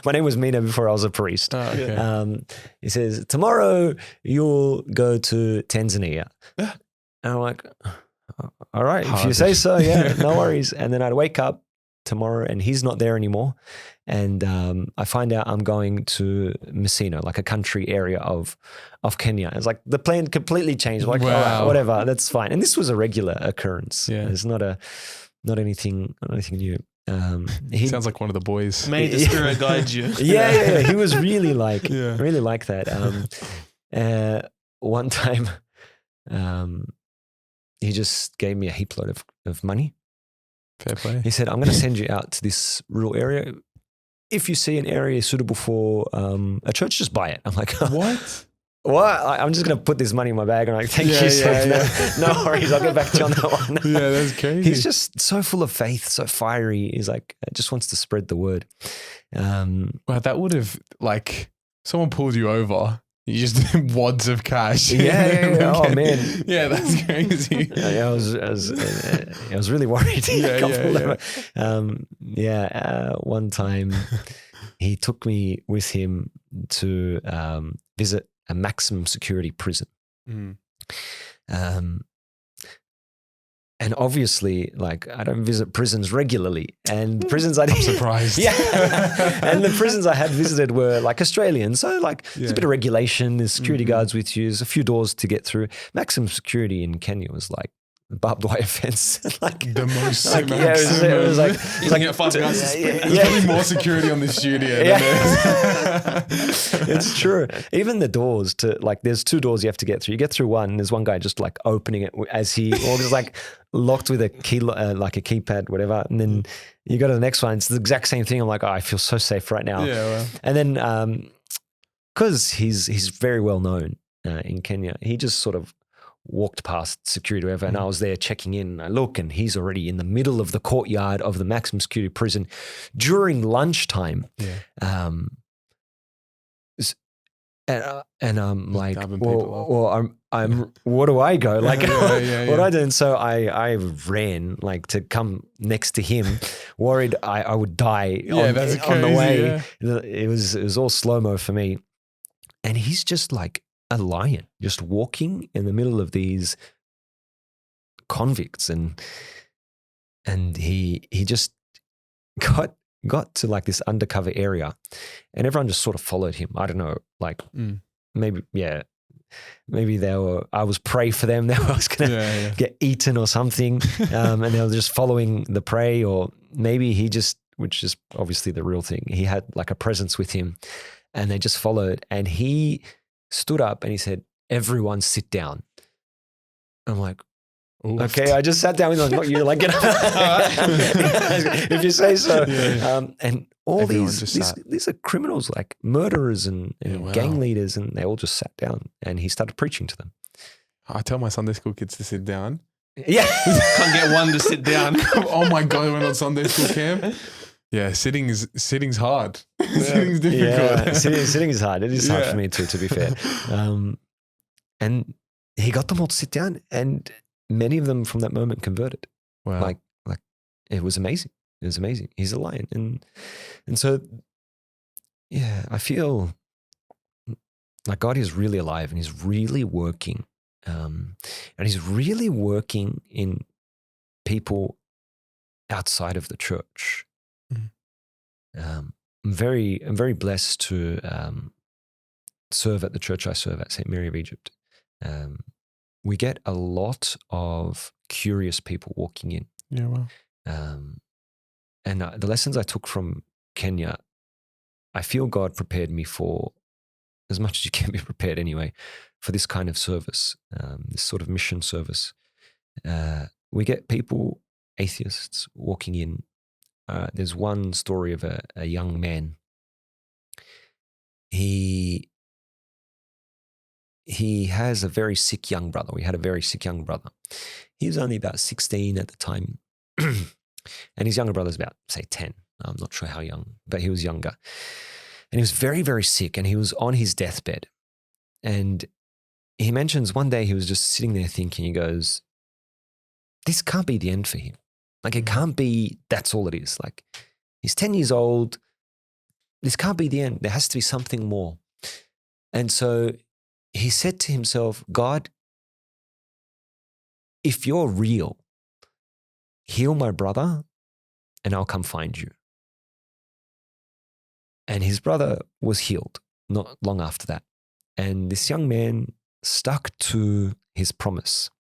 My name was Meena before I was a priest. Oh, okay. He says, "Tomorrow you'll go to Tanzania," and I'm like, "All right, if you say so, yeah, no worries." And then I'd wake up tomorrow, and he's not there anymore. And I find out I'm going to Messina, like a country area of Kenya. It's like the plan completely changed. I'm like, Wow. all right, whatever, that's fine. And this was a regular occurrence. Yeah. It's not anything new. Sounds like one of the boys. May the Spirit guide you. Yeah. He was really like Yeah. that. One time, he just gave me a heap load of money. Fair play. He said, "I'm going to send you out to this rural area. If you see an area suitable for a church, just buy it." I'm like, What? "What? I'm just going to put this money in my bag." And I'm like, "Thank you, sir. No worries. I'll get back to you on that one." Yeah, that's crazy. He's just so full of faith, so fiery. He's like, just wants to spread the word. Wow, that would have, like, someone pulled you over. You just wads of cash. Yeah. Oh man. Yeah, that's crazy. I was really worried. One time he took me with him to visit a maximum security prison. And obviously, like, I don't visit prisons regularly, and prisons I'm surprised. Yeah, and the prisons I had visited were like Australian, so like there's a bit of regulation. There's security guards with you. There's a few doors to get through. Maximum security in Kenya was like a barbed wire fence. Like the most. like, yeah, it was like You can get 5 guys. There's probably more security on this studio. Than It's true. Even the doors to like, there's 2 doors you have to get through. You get through one, and there's one guy just like opening it as he, or just like locked with a key, like a keypad, whatever. And then you go to the next one. It's the exact same thing. I'm like, oh, I feel so safe right now. Yeah. Well. And then, because he's very well known in Kenya, he just sort of walked past security or whatever, and I was there checking in, and I look, and he's already in the middle of the courtyard of the maximum security prison during lunchtime. Yeah. And I'm like, dabbing people well, I'm what do I go? Like, Yeah. what do I do? And so I ran like to come next to him, worried I would die on the way. Yeah. It was all slow-mo for me. And he's just like a lion, just walking in the middle of these convicts, and he just got to like this undercover area, and everyone just sort of followed him. I don't know, like maybe I was prey for them. They was going to get eaten or something, and they were just following the prey, or maybe he just, which is obviously the real thing, he had like a presence with him, and they just followed, and he stood up and he said, "Everyone sit down." I'm like, Oof. okay, I just sat down with him. Not you, like, get up. If you say so. And all Everyone these are criminals, like murderers and wow. gang leaders, and they all just sat down, and he started preaching to them. I tell my Sunday school kids to sit down. Yeah. Can't get one to sit down. Oh my God, we're on Sunday school camp. Yeah, sitting's hard. Sitting's difficult. Yeah, sitting is hard. It is hard for me too, to be fair. And he got them all to sit down, and many of them from that moment converted. Wow. Like it was amazing. It was amazing. He's a lion. And so, yeah, I feel like God is really alive, and he's really working. And he's really working in people outside of the church. I'm very blessed to serve at the church I serve at, St. Mary of Egypt. We get a lot of curious people walking in. Yeah, wow. And the lessons I took from Kenya, I feel God prepared me for, as much as you can be prepared anyway, for this kind of service, this sort of mission service. We get people, atheists, walking in. There's one story of a young man. He has a very sick young brother. We had a very sick young brother. He was only about 16 at the time. And his younger brother's about, say, 10. I'm not sure how young, but he was younger. And he was very, very sick, and he was on his deathbed. And he mentions one day he was just sitting there thinking, he goes, this can't be the end for him. Like, it can't be, that's all it is. Like, he's 10 years old. This can't be the end. There has to be something more. And so he said to himself, God, if you're real, heal my brother and I'll come find you. And his brother was healed not long after that. And this young man stuck to his promise,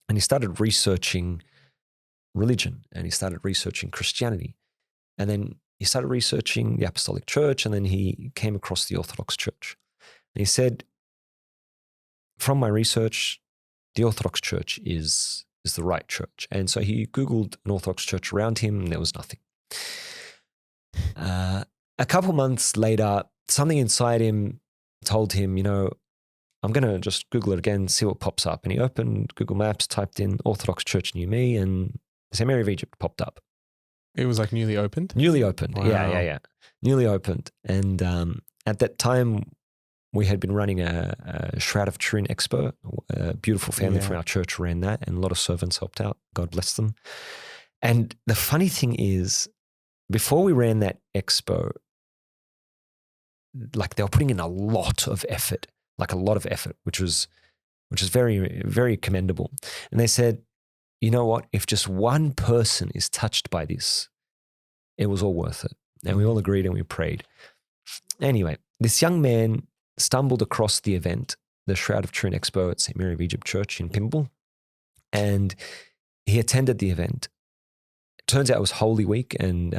and he started researching religion, and he started researching Christianity. And then he started researching the Apostolic Church, and then he came across the Orthodox Church. And he said, from my research, the Orthodox Church is the right church. And so he Googled an Orthodox church around him, and there was nothing. A couple months later, something inside him told him, I'm going to just Google it again, see what pops up. And he opened Google Maps, typed in Orthodox Church near me, and St. Mary of Egypt popped up. It was like newly opened? Newly opened. Wow. Yeah. Newly opened. And at that time, we had been running a Shroud of Turin Expo. A beautiful family from our church ran that, and a lot of servants helped out. God bless them. And the funny thing is, before we ran that expo, like, they were putting in a lot of effort, which was very, very commendable. And they said, you know what? If just one person is touched by this, it was all worth it. And we all agreed and we prayed. Anyway, this young man stumbled across the event, the Shroud of Turin Expo at St. Mary of Egypt Church in Pimble, and he attended the event. It turns out it was Holy Week, and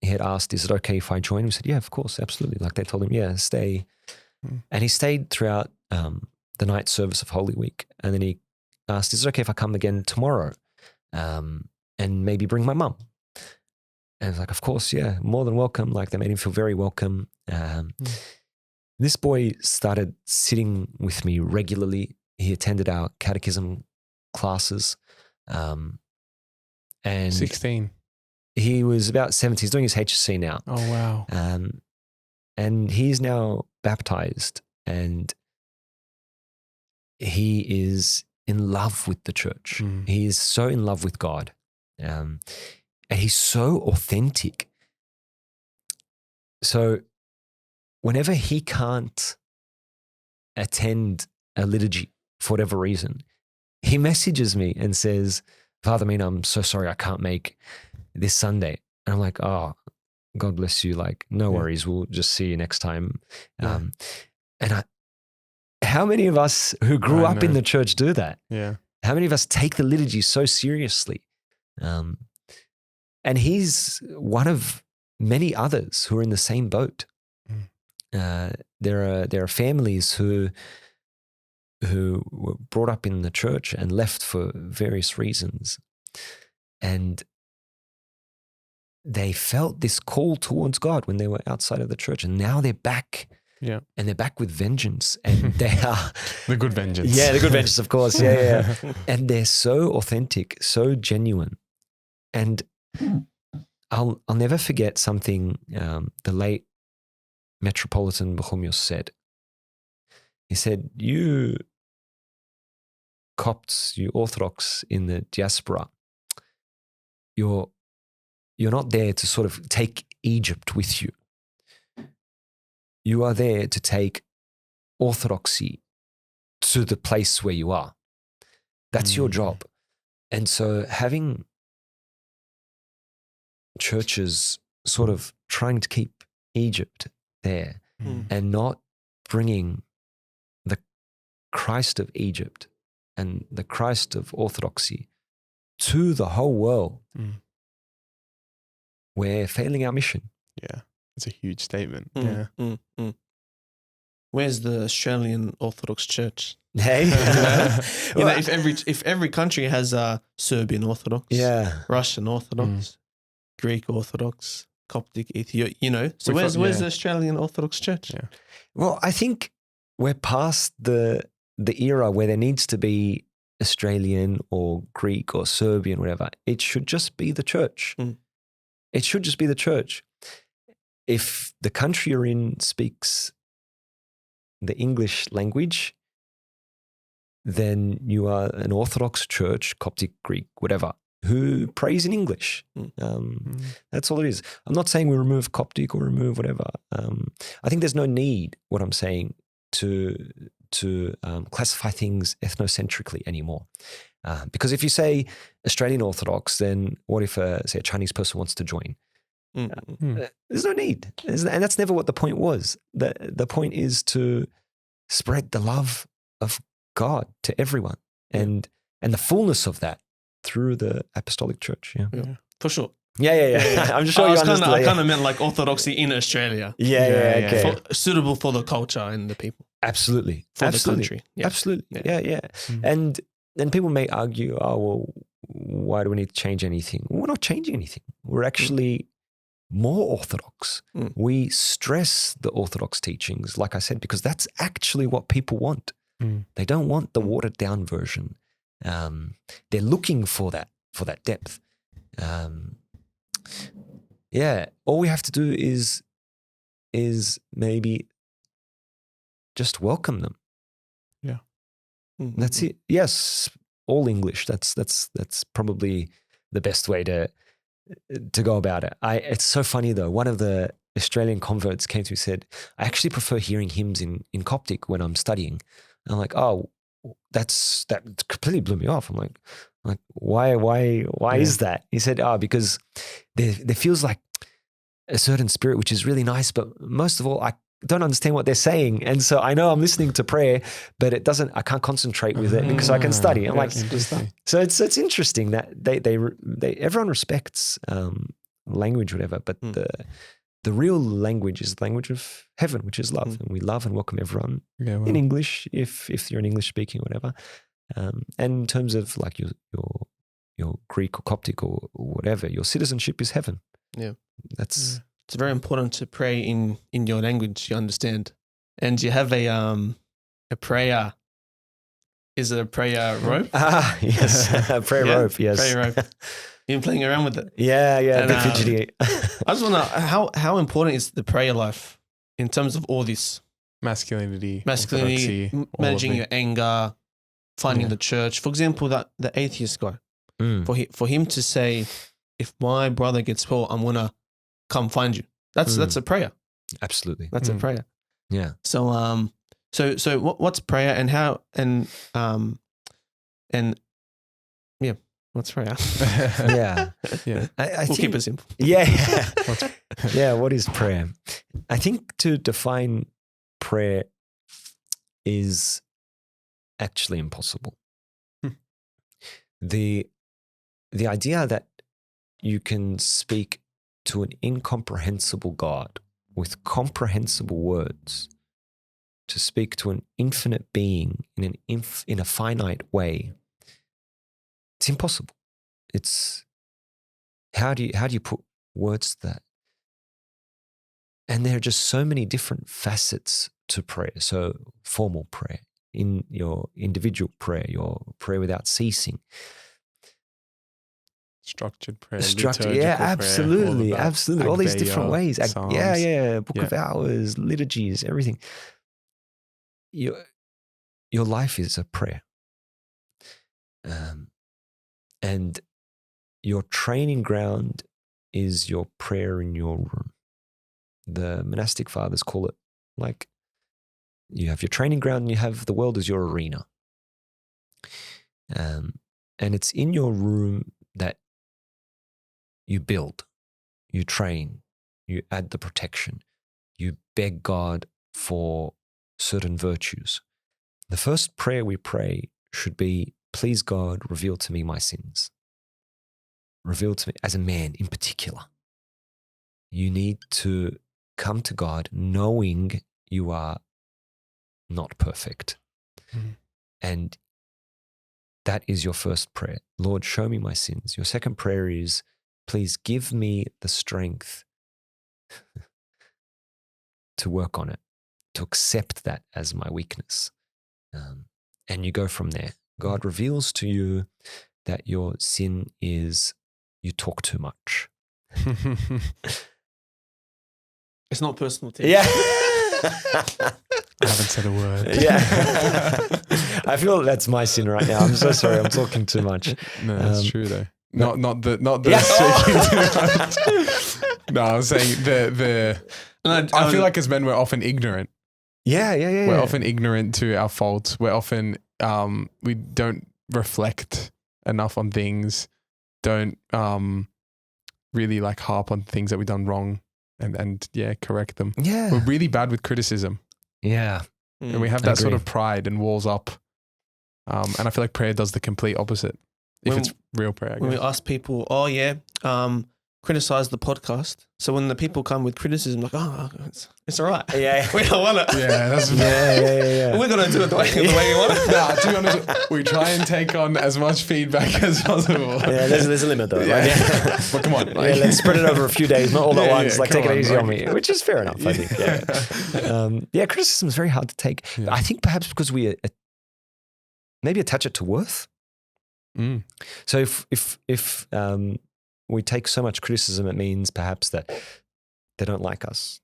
he had asked, is it okay if I join? We said, yeah, of course, absolutely. Like, they told him, yeah, stay. And he stayed throughout the night service of Holy Week. And then he asked, is it okay if I come again tomorrow and maybe bring my mum? And I was like, of course, yeah, more than welcome. Like, they made him feel very welcome. This boy started sitting with me regularly. He attended our catechism classes. And 16. He was about 17. He's doing his HSC now. Oh, wow. And he's now baptized, and he is in love with the church. He is so in love with God. And he's so authentic. So whenever he can't attend a liturgy for whatever reason, he messages me and says, Father Meena, I'm so sorry I can't make this Sunday. And I'm like, oh, God bless you. Like, no worries. We'll just see you next time. How many of us who grew up in the church do that? Yeah. How many of us take the liturgy so seriously? And he's one of many others who are in the same boat. There are families who were brought up in the church and left for various reasons. And they felt this call towards God when they were outside of the church. And now they're back. Yeah. And they're back with vengeance. And they are the good vengeance. Yeah, the good vengeance, of course. Yeah. And they're so authentic, so genuine. And I'll never forget something the late Metropolitan Bohemios said. He said, you Copts, you Orthodox in the diaspora, you're not there to sort of take Egypt with you. You are there to take Orthodoxy to the place where you are. That's your job. And so having churches sort of trying to keep Egypt there Mm. and not bringing the Christ of Egypt and the Christ of Orthodoxy to the whole world, Mm. we're failing our mission. Yeah, it's a huge statement. Mm, Yeah. Where's the Australian Orthodox Church? Hey, You know, if every country has a Serbian Orthodox, yeah, Russian Orthodox, Greek Orthodox, Coptic, Ethiopian, you know. So where's the Australian Orthodox Church? Yeah. well, I think we're past the era where there needs to be Australian or Greek or Serbian, whatever. It should just be the church. Mm. It should just be the church. If the country you're in speaks the English language, then you are an Orthodox church, Coptic, Greek, whatever, who prays in English. That's all it is. I'm not saying we remove Coptic or remove whatever. I think there's no need, what I'm saying, to classify things ethnocentrically anymore. Because if you say Australian Orthodox, then what if, say, a Chinese person wants to join? There's no need. And that's never what the point was. The point is to spread the love of God to everyone and the fullness of that through the apostolic church. Yeah. For sure. Yeah. I'm just sure you understand. I kind of meant like Orthodoxy in Australia. Okay. Suitable for the culture and the people. Absolutely. For the country. Yeah. Absolutely. Yeah. And then people may argue, oh, well, why do we need to change anything? Well, we're not changing anything. We're actually more Orthodox. We stress the Orthodox teachings, like I said, because that's actually what people want. They don't want the watered down version. They're looking for that depth. All we have to do is maybe just welcome them. Yeah. That's it. Yes, all English. That's probably the best way to go about it. It's so funny though. One of the Australian converts came to me and said, I actually prefer hearing hymns in Coptic when I'm studying. And I'm like, oh, that completely blew me off. I'm like, why is that? He said, because there feels like a certain spirit, which is really nice, but most of all, I don't understand what they're saying. And so I know I'm listening to prayer, but I can't concentrate with it because I can study. I'm like, so it's interesting that they everyone respects language, whatever, but the real language is the language of heaven, which is love. And we love and welcome everyone in English, if you're an English speaking, whatever. And in terms of like your Greek or Coptic or whatever, your citizenship is heaven. Yeah. That's it's very important to pray in your language you understand. And you have a prayer. Is it a prayer rope? Yes, a prayer rope. Yes, prayer rope. You've been playing around with it. Yeah, a bit fidgety. I just want to know how important is the prayer life in terms of all this masculinity, managing your anger, finding the church. For example, that the atheist guy, for him to say, if my brother gets well, I'm gonna come find you. That's a prayer. Absolutely, that's a prayer. Yeah. So so what's prayer and how and what's prayer? Yeah. I we'll think, keep it simple. Yeah. What is prayer? I think to define prayer is actually impossible. The idea that you can speak to an incomprehensible God with comprehensible words, to speak to an infinite being in a finite way, it's impossible. It's how do you put words to that? And there are just so many different facets to prayer. So formal prayer, in your individual prayer, your prayer without ceasing. Structured prayer, absolutely, prayer, absolutely. All these different ways. Psalms. Book of Hours, liturgies, everything. Your life is a prayer. And your training ground is your prayer in your room. The monastic fathers call it like you have your training ground and you have the world as your arena. And it's in your room that you build, you train, you add the protection, you beg God for certain virtues. The first prayer we pray should be, please God, reveal to me my sins. Reveal to me as a man in particular. You need to come to God knowing you are not perfect. Mhm. And that is your first prayer. Lord, show me my sins. Your second prayer is, please give me the strength to work on it, to accept that as my weakness. And you go from there. God reveals to you that your sin is you talk too much. It's not personal to you. Yeah. I haven't said a word. Yeah. I feel that's my sin right now. I'm so sorry. I'm talking too much. No, that's true though. no- Not the Yeah. speaking too much. No, I'm saying I feel like as men we're often ignorant. Yeah. We're often ignorant to our faults. We're often we don't reflect enough on things. Don't really like harp on things that we've done wrong and correct them. Yeah. We're really bad with criticism. Yeah. And we have I that sort agree. of pride and walls up. And I feel like prayer does the complete opposite. If When- it's real prayer, I When we guess. ask people, criticize the podcast. So when the people come with criticism, like, it's all right. Yeah. We don't want it. Yeah, that's Yeah. We're going to do it the way you want it. Nah, to be honest, we try and take on as much feedback as possible. Yeah, there's a limit though. Yeah. Like, But come on. yeah, let's spread it over a few days, not all at Yeah, once. yeah, Like, take come it on, easy on like- me, which is fair enough, I think. Yeah. Criticism is very hard to take. Yeah. I think perhaps because we maybe attach it to worth. Mm. So if we take so much criticism, it means perhaps that they don't like us,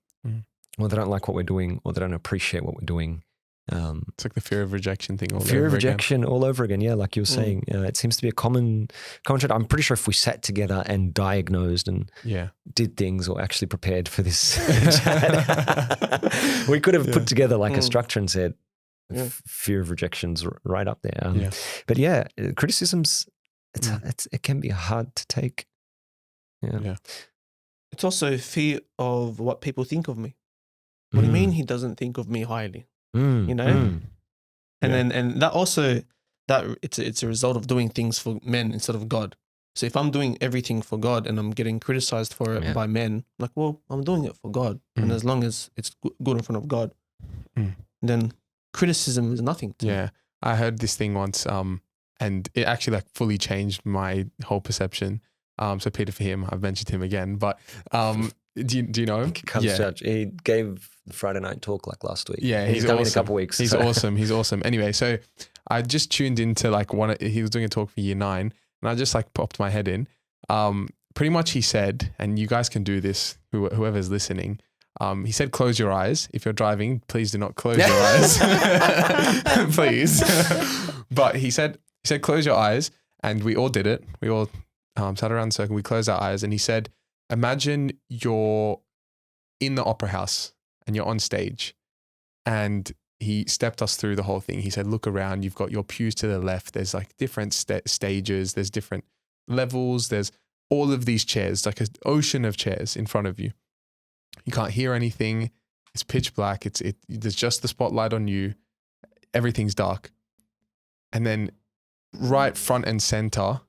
or they don't like what we're doing, or they don't appreciate what we're doing. It's like the fear of rejection thing all Fear over of again. rejection all over again. Yeah, like you were saying, it seems to be a common trend. I'm pretty sure if we sat together and diagnosed and Yeah. did things or actually prepared for this chat, we could have put together like a structure and said, Yeah. fear of rejection's right up there. Yeah. But yeah, criticisms, it can be hard to take. Yeah. It's also fear of what people think of me. What do you mean he doesn't think of me highly? You know? And that also, it's a result of doing things for men instead of God. So if I'm doing everything for God and I'm getting criticized for it by men, like, well, I'm doing it for God. And as long as it's good in front of God, then criticism is nothing to me. Yeah. I heard this thing once, and it actually like fully changed my whole perception. So Peter for him, I've mentioned him again, but do you know him? Judge. He gave the Friday night talk like last week. Yeah, he's coming in a awesome. couple of weeks. He's so. awesome. He's awesome. Anyway, so I just tuned into like he was doing a talk for year 9, and I just like popped my head in. Pretty much he said, and you guys can do this, whoever's listening. He said, close your eyes. If you're driving, please do not close your eyes. Please. But he said, close your eyes. And we all did it. We all sat around the circle. We closed our eyes. And he said, imagine you're in the opera house and you're on stage. And he stepped us through the whole thing. He said, look around. You've got your pews to the left. There's like different stages. There's different levels. There's all of these chairs, like an ocean of chairs in front of you. You can't hear anything. It's pitch black. There's just the spotlight on you. Everything's dark. And then right front and center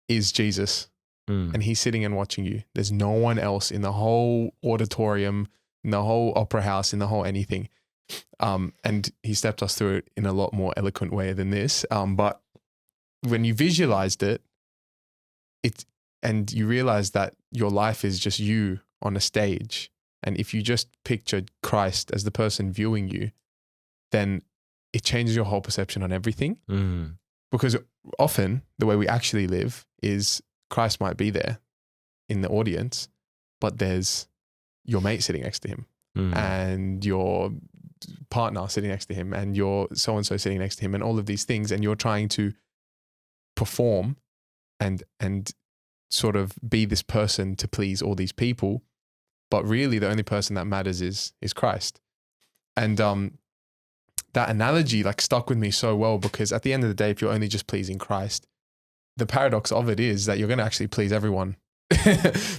is Jesus. And he's sitting and watching you. There's no one else in the whole auditorium, in the whole opera house, in the whole anything. And he stepped us through it in a lot more eloquent way than this. But when you visualized it, and you realize that your life is just you on a stage. And if you just picture Christ as the person viewing you, then it changes your whole perception on everything. Because often the way we actually live is Christ might be there in the audience, but there's your mate sitting next to him and your partner sitting next to him and your so-and-so sitting next to him and all of these things. And you're trying to perform and sort of be this person to please all these people. But really the only person that matters is Christ. And that analogy like stuck with me so well, because at the end of the day, if you're only just pleasing Christ, the paradox of it is that you're going to actually please everyone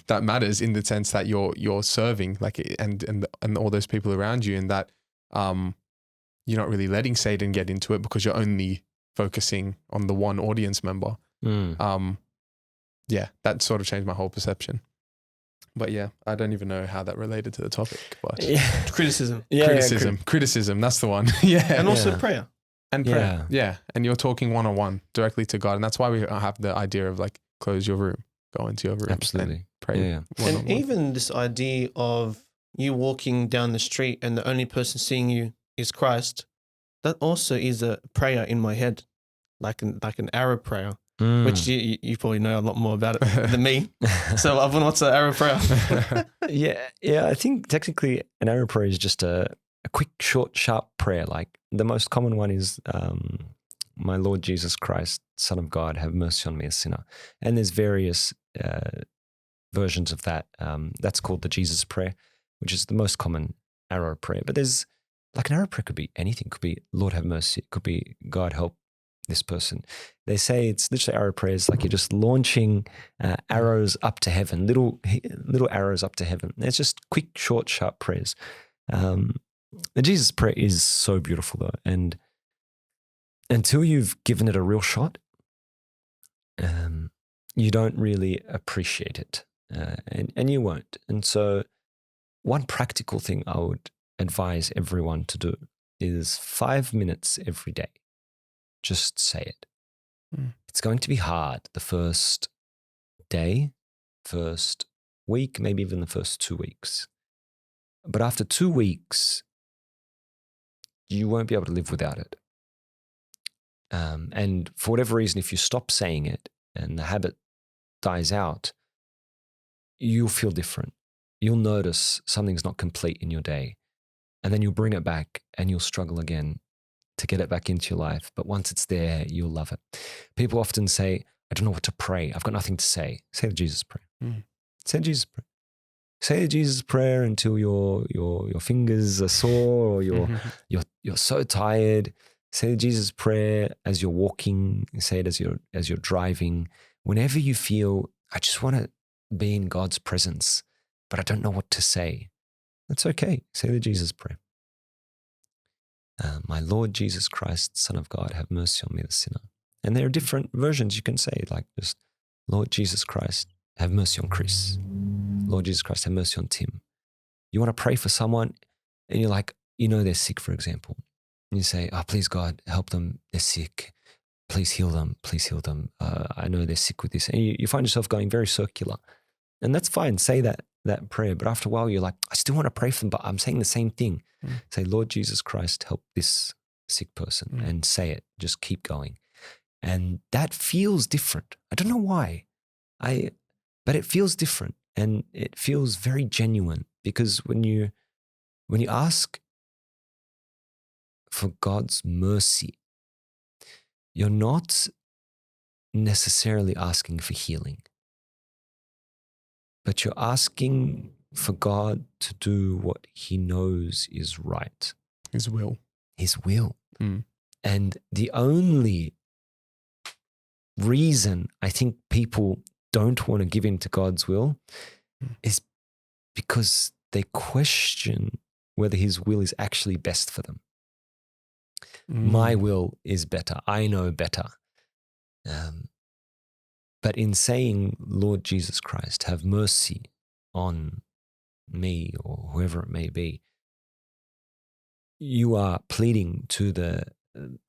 that matters in the sense that you're serving, like, and all those people around you, and that you're not really letting Satan get into it because you're only focusing on the one audience member. Yeah, that sort of changed my whole perception. But yeah, I don't even know how that related to the topic. But Criticism. Criticism. That's the one. Yeah, And also prayer. And prayer. Yeah, and you're talking one-on-one directly to God, and that's why we have the idea of like close your room, go into your room, Absolutely, and pray. Yeah. One-on-one. And even this idea of you walking down the street and the only person seeing you is Christ, that also is a prayer in my head, like an Arab prayer, which you probably know a lot more about it than me. So, Avon, what's an Arab prayer? Yeah. I think technically an Arab prayer is just a quick, short, sharp prayer. Like the most common one is, "My Lord Jesus Christ, Son of God, have mercy on me, a sinner." And there's various versions of that. That's called the Jesus prayer, which is the most common Arab prayer. But there's like an Arab prayer could be anything. It could be "Lord have mercy." It could be "God help this person." They say it's literally Arab prayers, like you're just launching arrows up to heaven, little arrows up to heaven. It's just quick, short, sharp prayers. The Jesus prayer is so beautiful though, and until you've given it a real shot, you don't really appreciate it, and you won't. And so, one practical thing I would advise everyone to do is 5 minutes every day. Just say it. It's going to be hard the first day, first week, maybe even the first 2 weeks. But after 2 weeks, you won't be able to live without it. And for whatever reason, if you stop saying it and the habit dies out, you'll feel different. You'll notice something's not complete in your day. And then you'll bring it back and you'll struggle again to get it back into your life. But once it's there, you'll love it. People often say, "I don't know what to pray. I've got nothing to say." Say the Jesus prayer. Say the Jesus prayer. Say the Jesus prayer until your fingers are sore or you're so tired. Say the Jesus prayer as you're walking. Say it as you're driving. Whenever you feel, "I just want to be in God's presence, but I don't know what to say," that's okay. Say the Jesus prayer. "My Lord Jesus Christ, Son of God, have mercy on me, the sinner." And there are different versions you can say, like just, "Lord Jesus Christ, have mercy on Chris. Lord Jesus Christ, have mercy on Tim." You want to pray for someone and you're like, they're sick, for example. And you say, "Oh, please God, help them. They're sick. Please heal them. Please heal them. I know they're sick with this." And you find yourself going very circular. And that's fine. Say that prayer. But after a while, you're like, "I still want to pray for them, but I'm saying the same thing." Say, "Lord Jesus Christ, help this sick person," and say it. Just keep going. And that feels different. I don't know why. But it feels different, and it feels very genuine, because when you ask for God's mercy, you're not necessarily asking for healing, but you're asking for God to do what He knows is right. His will. His will. And the only reason I think people don't want to give in to God's will is because they question whether His will is actually best for them. My will is better. I know better. But in saying, "Lord Jesus Christ, have mercy on me," or whoever it may be, you are pleading to the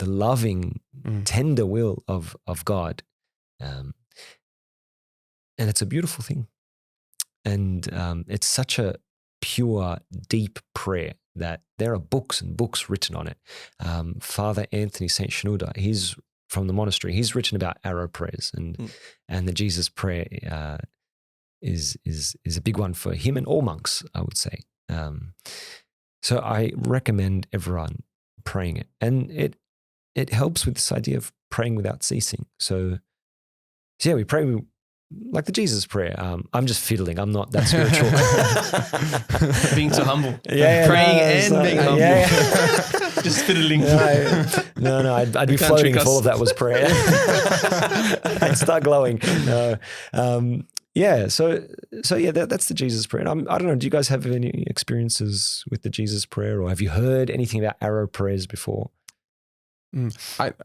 loving, tender will of God. And it's a beautiful thing. And it's such a pure, deep prayer that there are books and books written on it. Father Anthony St. Shenouda, he's from the monastery. He's written about arrow prayers, and the Jesus prayer is a big one for him and all monks, I would say. So I recommend everyone praying it. And it helps with this idea of praying without ceasing. So yeah, we pray like the Jesus prayer. I'm just fiddling. I'm not that spiritual. Being too humble. Yeah, praying and being humble. Yeah. Just fiddling. No, I'd be floating if all of that was prayer. I'd start glowing. No. Yeah. So yeah, that's the Jesus prayer. And I don't know. Do you guys have any experiences with the Jesus prayer, or have you heard anything about arrow prayers before?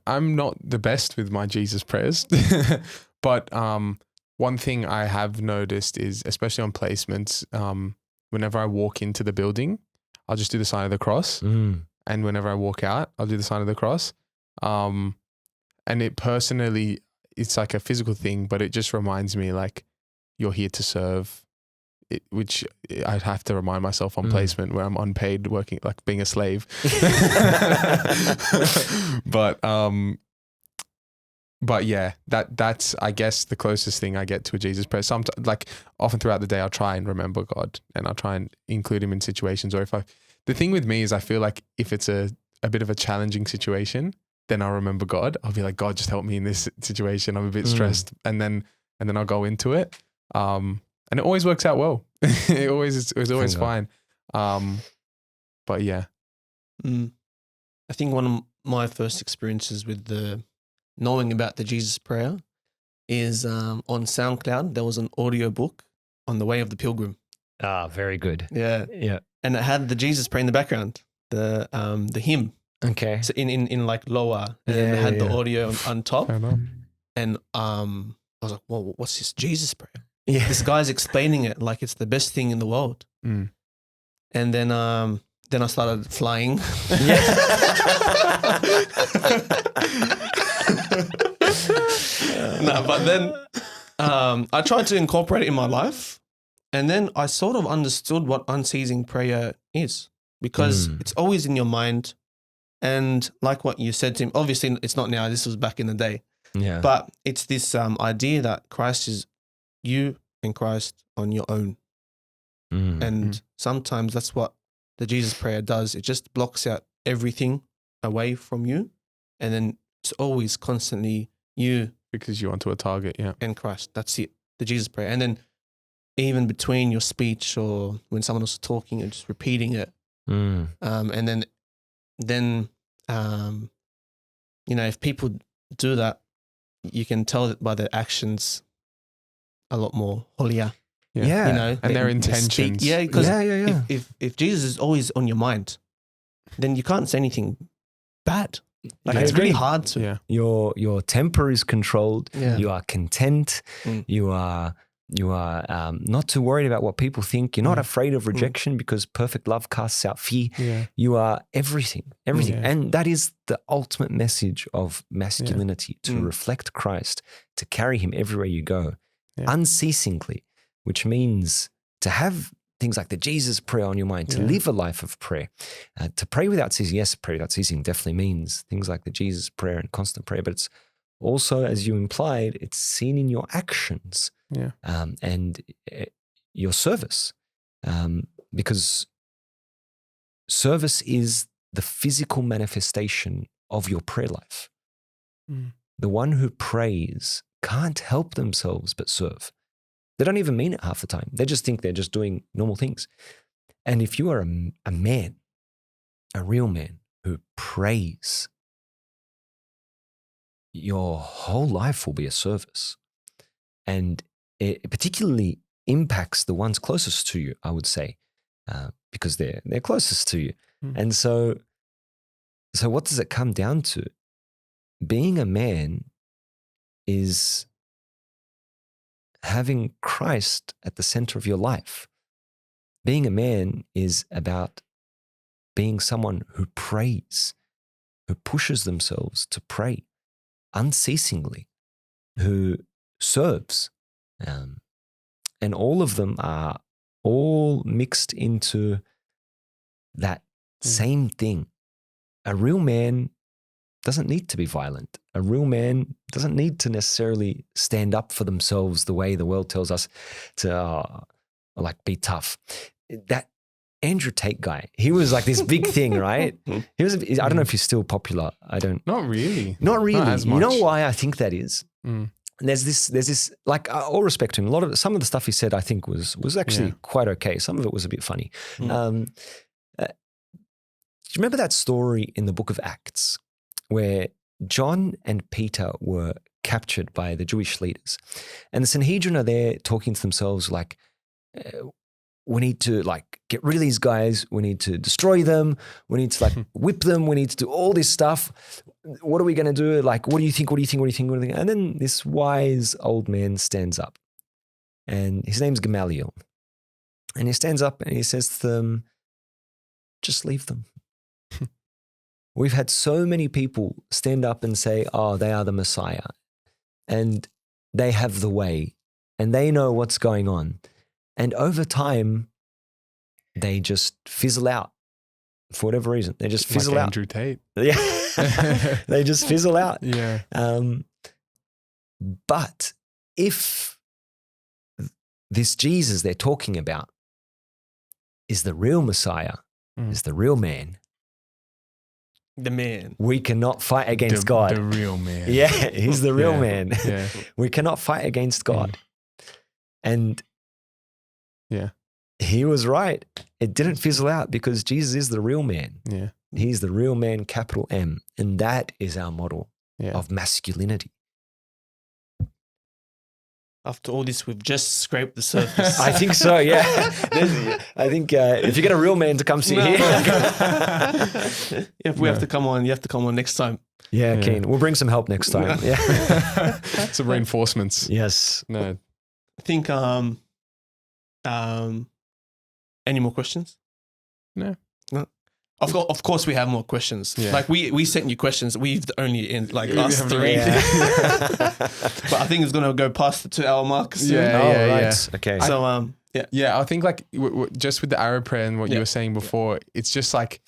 I'm not the best with my Jesus prayers, but one thing I have noticed is, especially on placements, whenever I walk into the building, I'll just do the sign of the cross, and whenever I walk out, I'll do the sign of the cross. And it personally, it's like a physical thing, but it just reminds me like you're here to serve. Which I have to remind myself on placement where I'm unpaid, working like being a slave. But yeah, that's I guess the closest thing I get to a Jesus prayer. Sometimes, like often throughout the day, I'll try and remember God and I'll try and include Him in situations. Or the thing with me is I feel like if it's a bit of a challenging situation, then I'll remember God. I'll be like, God, just help me in this situation. I'm a bit stressed, and then I'll go into it. And it always works out well. It's always fine. But yeah. I think one of my first experiences with knowing about the Jesus prayer is on SoundCloud. There was an audio book on the Way of the Pilgrim. Ah, very good. Yeah. Yeah. And it had the Jesus prayer in the background, the hymn. Okay. So in like lower, and then it had the audio on top. Fair enough. And I was like, well, what's this Jesus prayer? Yeah. This guy's explaining it like it's the best thing in the world. And then I started flying. No, but then I tried to incorporate it in my life, and then I sort of understood what unceasing prayer is, because it's always in your mind. And like what you said to him, obviously it's not now, this was back in the day. Yeah. But it's this idea that Christ is you and Christ on your own. And sometimes that's what the Jesus prayer does. It just blocks out everything away from you. And then it's always constantly you. Because you want to a target, yeah. And Christ. That's it. The Jesus prayer. And then even between your speech or when someone else is talking and just repeating it. And then if people do that, you can tell that by their actions a lot more holier. Yeah. And their intentions. Yeah, because if Jesus is always on your mind, then you can't say anything bad. Like it's really hard to. Yeah. Your temper is controlled. Yeah. You are content. You are not too worried about what people think. You're not afraid of rejection because perfect love casts out fear. Yeah. You are everything. Yeah. And that is the ultimate message of masculinity, to reflect Christ, to carry Him everywhere you go, unceasingly, which means to have things like the Jesus prayer on your mind, to live a life of prayer, to pray without ceasing. Yes, pray without ceasing definitely means things like the Jesus prayer and constant prayer, but it's also, as you implied, it's seen in your actions and your service, because service is the physical manifestation of your prayer life. The one who prays can't help themselves but serve. They don't even mean it half the time. They just think they're just doing normal things. And if you are a man, a real man who prays, your whole life will be a service. And it particularly impacts the ones closest to you, I would say, because they're closest to you. And so what does it come down to? Being a man is having Christ at the center of your life. Being a man is about being someone who prays, who pushes themselves to pray unceasingly, who serves. And all of them are all mixed into that same thing. A real man doesn't need to be violent. A real man doesn't need to necessarily stand up for themselves the way the world tells us to be tough. That Andrew Tate guy, he was like this big thing, right? I don't know if he's still popular. Not really. Not really. Not as much. You know why I think that is? There's this, like, all respect to him. Some of the stuff he said, I think was actually quite okay. Some of it was a bit funny. Do you remember that story in the book of Acts where John and Peter were captured by the Jewish leaders. And the Sanhedrin are there talking to themselves like, we need to like get rid of these guys. We need to destroy them. We need to like whip them. We need to do all this stuff. What are we going to do? Like, what do you think? What do you think? What do you think? What do you think? And then this wise old man stands up, and his name's Gamaliel. And he stands up and he says to them, just leave them. We've had so many people stand up and say, oh, they are the Messiah and they have the way and they know what's going on. And over time, they just fizzle out for whatever reason. They just fizzle like out. Andrew Tate. Yeah. They just fizzle out. Yeah. But if this Jesus they're talking about is the real Messiah, is the real man, The man. we cannot fight against God. The real man. Yeah, he's the real Yeah. man. Yeah. We cannot fight against God. And Yeah. he was right. It didn't fizzle out because Jesus is the real man. Yeah. He's the real man, capital M. And that is our model Yeah. of masculinity. After all this, we've just scraped the surface. I think so, yeah. I think if you get a real man to come sit here. If we have to come on, you have to come on next time. Yeah, Yeah. keen. We'll bring some help next time. Yeah. Some reinforcements. Yes. No. I think any more questions? No. Of course we have more questions. Yeah. Like we sent you questions. We've only in like We us haven't- three. Yeah. But I think it's gonna go past the 2 hour mark soon. Yeah, Oh, yeah, right. yeah. Okay. So yeah. Yeah, I think like just with the Arab prayer and what you Yeah. were saying before, it's just like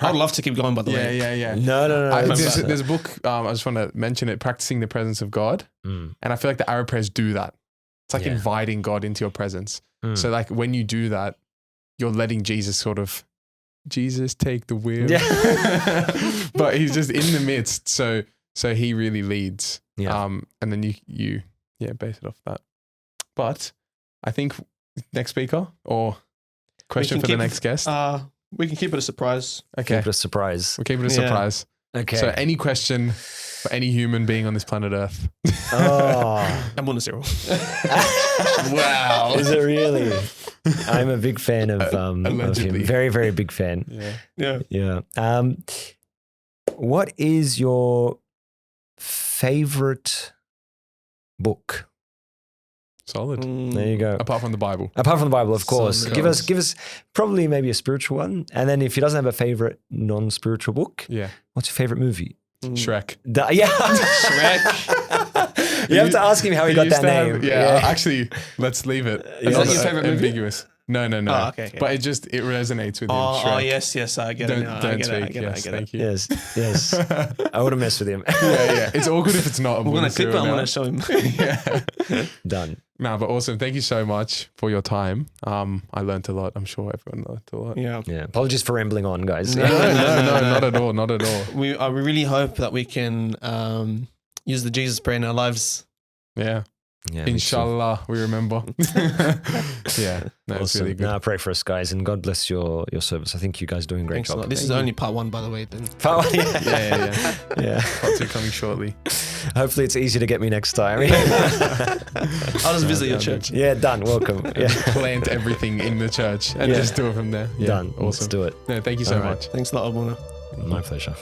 I'd love to keep going, by the way. yeah. No. There's a book, I just want to mention it, Practicing the Presence of God. Mm. And I feel like the Arab prayers do that. It's like Yeah. inviting God into your presence. Mm. So like when you do that, you're letting Jesus sort of, Jesus take the wheel. Yeah. But he's just in the midst. So he really leads. Yeah. And then you base it off that. But I think next speaker or question can for the keep- next guest. We can keep it a surprise. Okay. Keep it a surprise. We'll keep it a Yeah. surprise. Okay. So any question for any human being on this planet Earth. Oh. I'm on a zero. Wow. Is it really? I'm a big fan of him. Allegedly. Very, very big fan. Yeah. Yeah. Yeah. What is your favorite book? Solid. There you go. Apart from the Bible. Apart from the Bible, of course. Solid. Give us probably maybe a spiritual one. And then if he doesn't have a favorite non-spiritual book, Yeah. what's your favorite movie? Shrek. Yeah. Shrek. You have to ask him how he got used that to have- name. yeah. Actually, let's leave it. Is Not that your favorite movie? ambiguous. No. Oh, okay. But it resonates with him. Oh, Shrek. yes, I get it now. I Don't get speak. it. Yes, thank you. Yes. I would have messed with him. Yeah. It's awkward if it's not. We're gonna clip it. I'm gonna show him. Yeah. Done. No, but awesome. Thank you so much for your time. I learned a lot. I'm sure everyone learned a lot. Yeah. Yeah. Apologies for rambling on, guys. No. No, not at all. Not at all. We really hope that we can use the Jesus prayer in our lives. Yeah. Yeah, me too. Inshallah, we remember. Yeah. No, it's Awesome. really good. No, pray for us, guys, and God bless your service. I think you guys are doing a great Thanks a job. lot. This is only part 1, by the way. Then. Yeah. Yeah. Part 2 coming shortly. Hopefully, it's easy to get me next time. I'll just visit your church. Yeah, done. Welcome. Yeah. Plant everything in the church and Yeah. just do it from there. Yeah, Done. Awesome. Let's do it. No, thank you so All right. much. Thanks a lot, Abuna. My pleasure.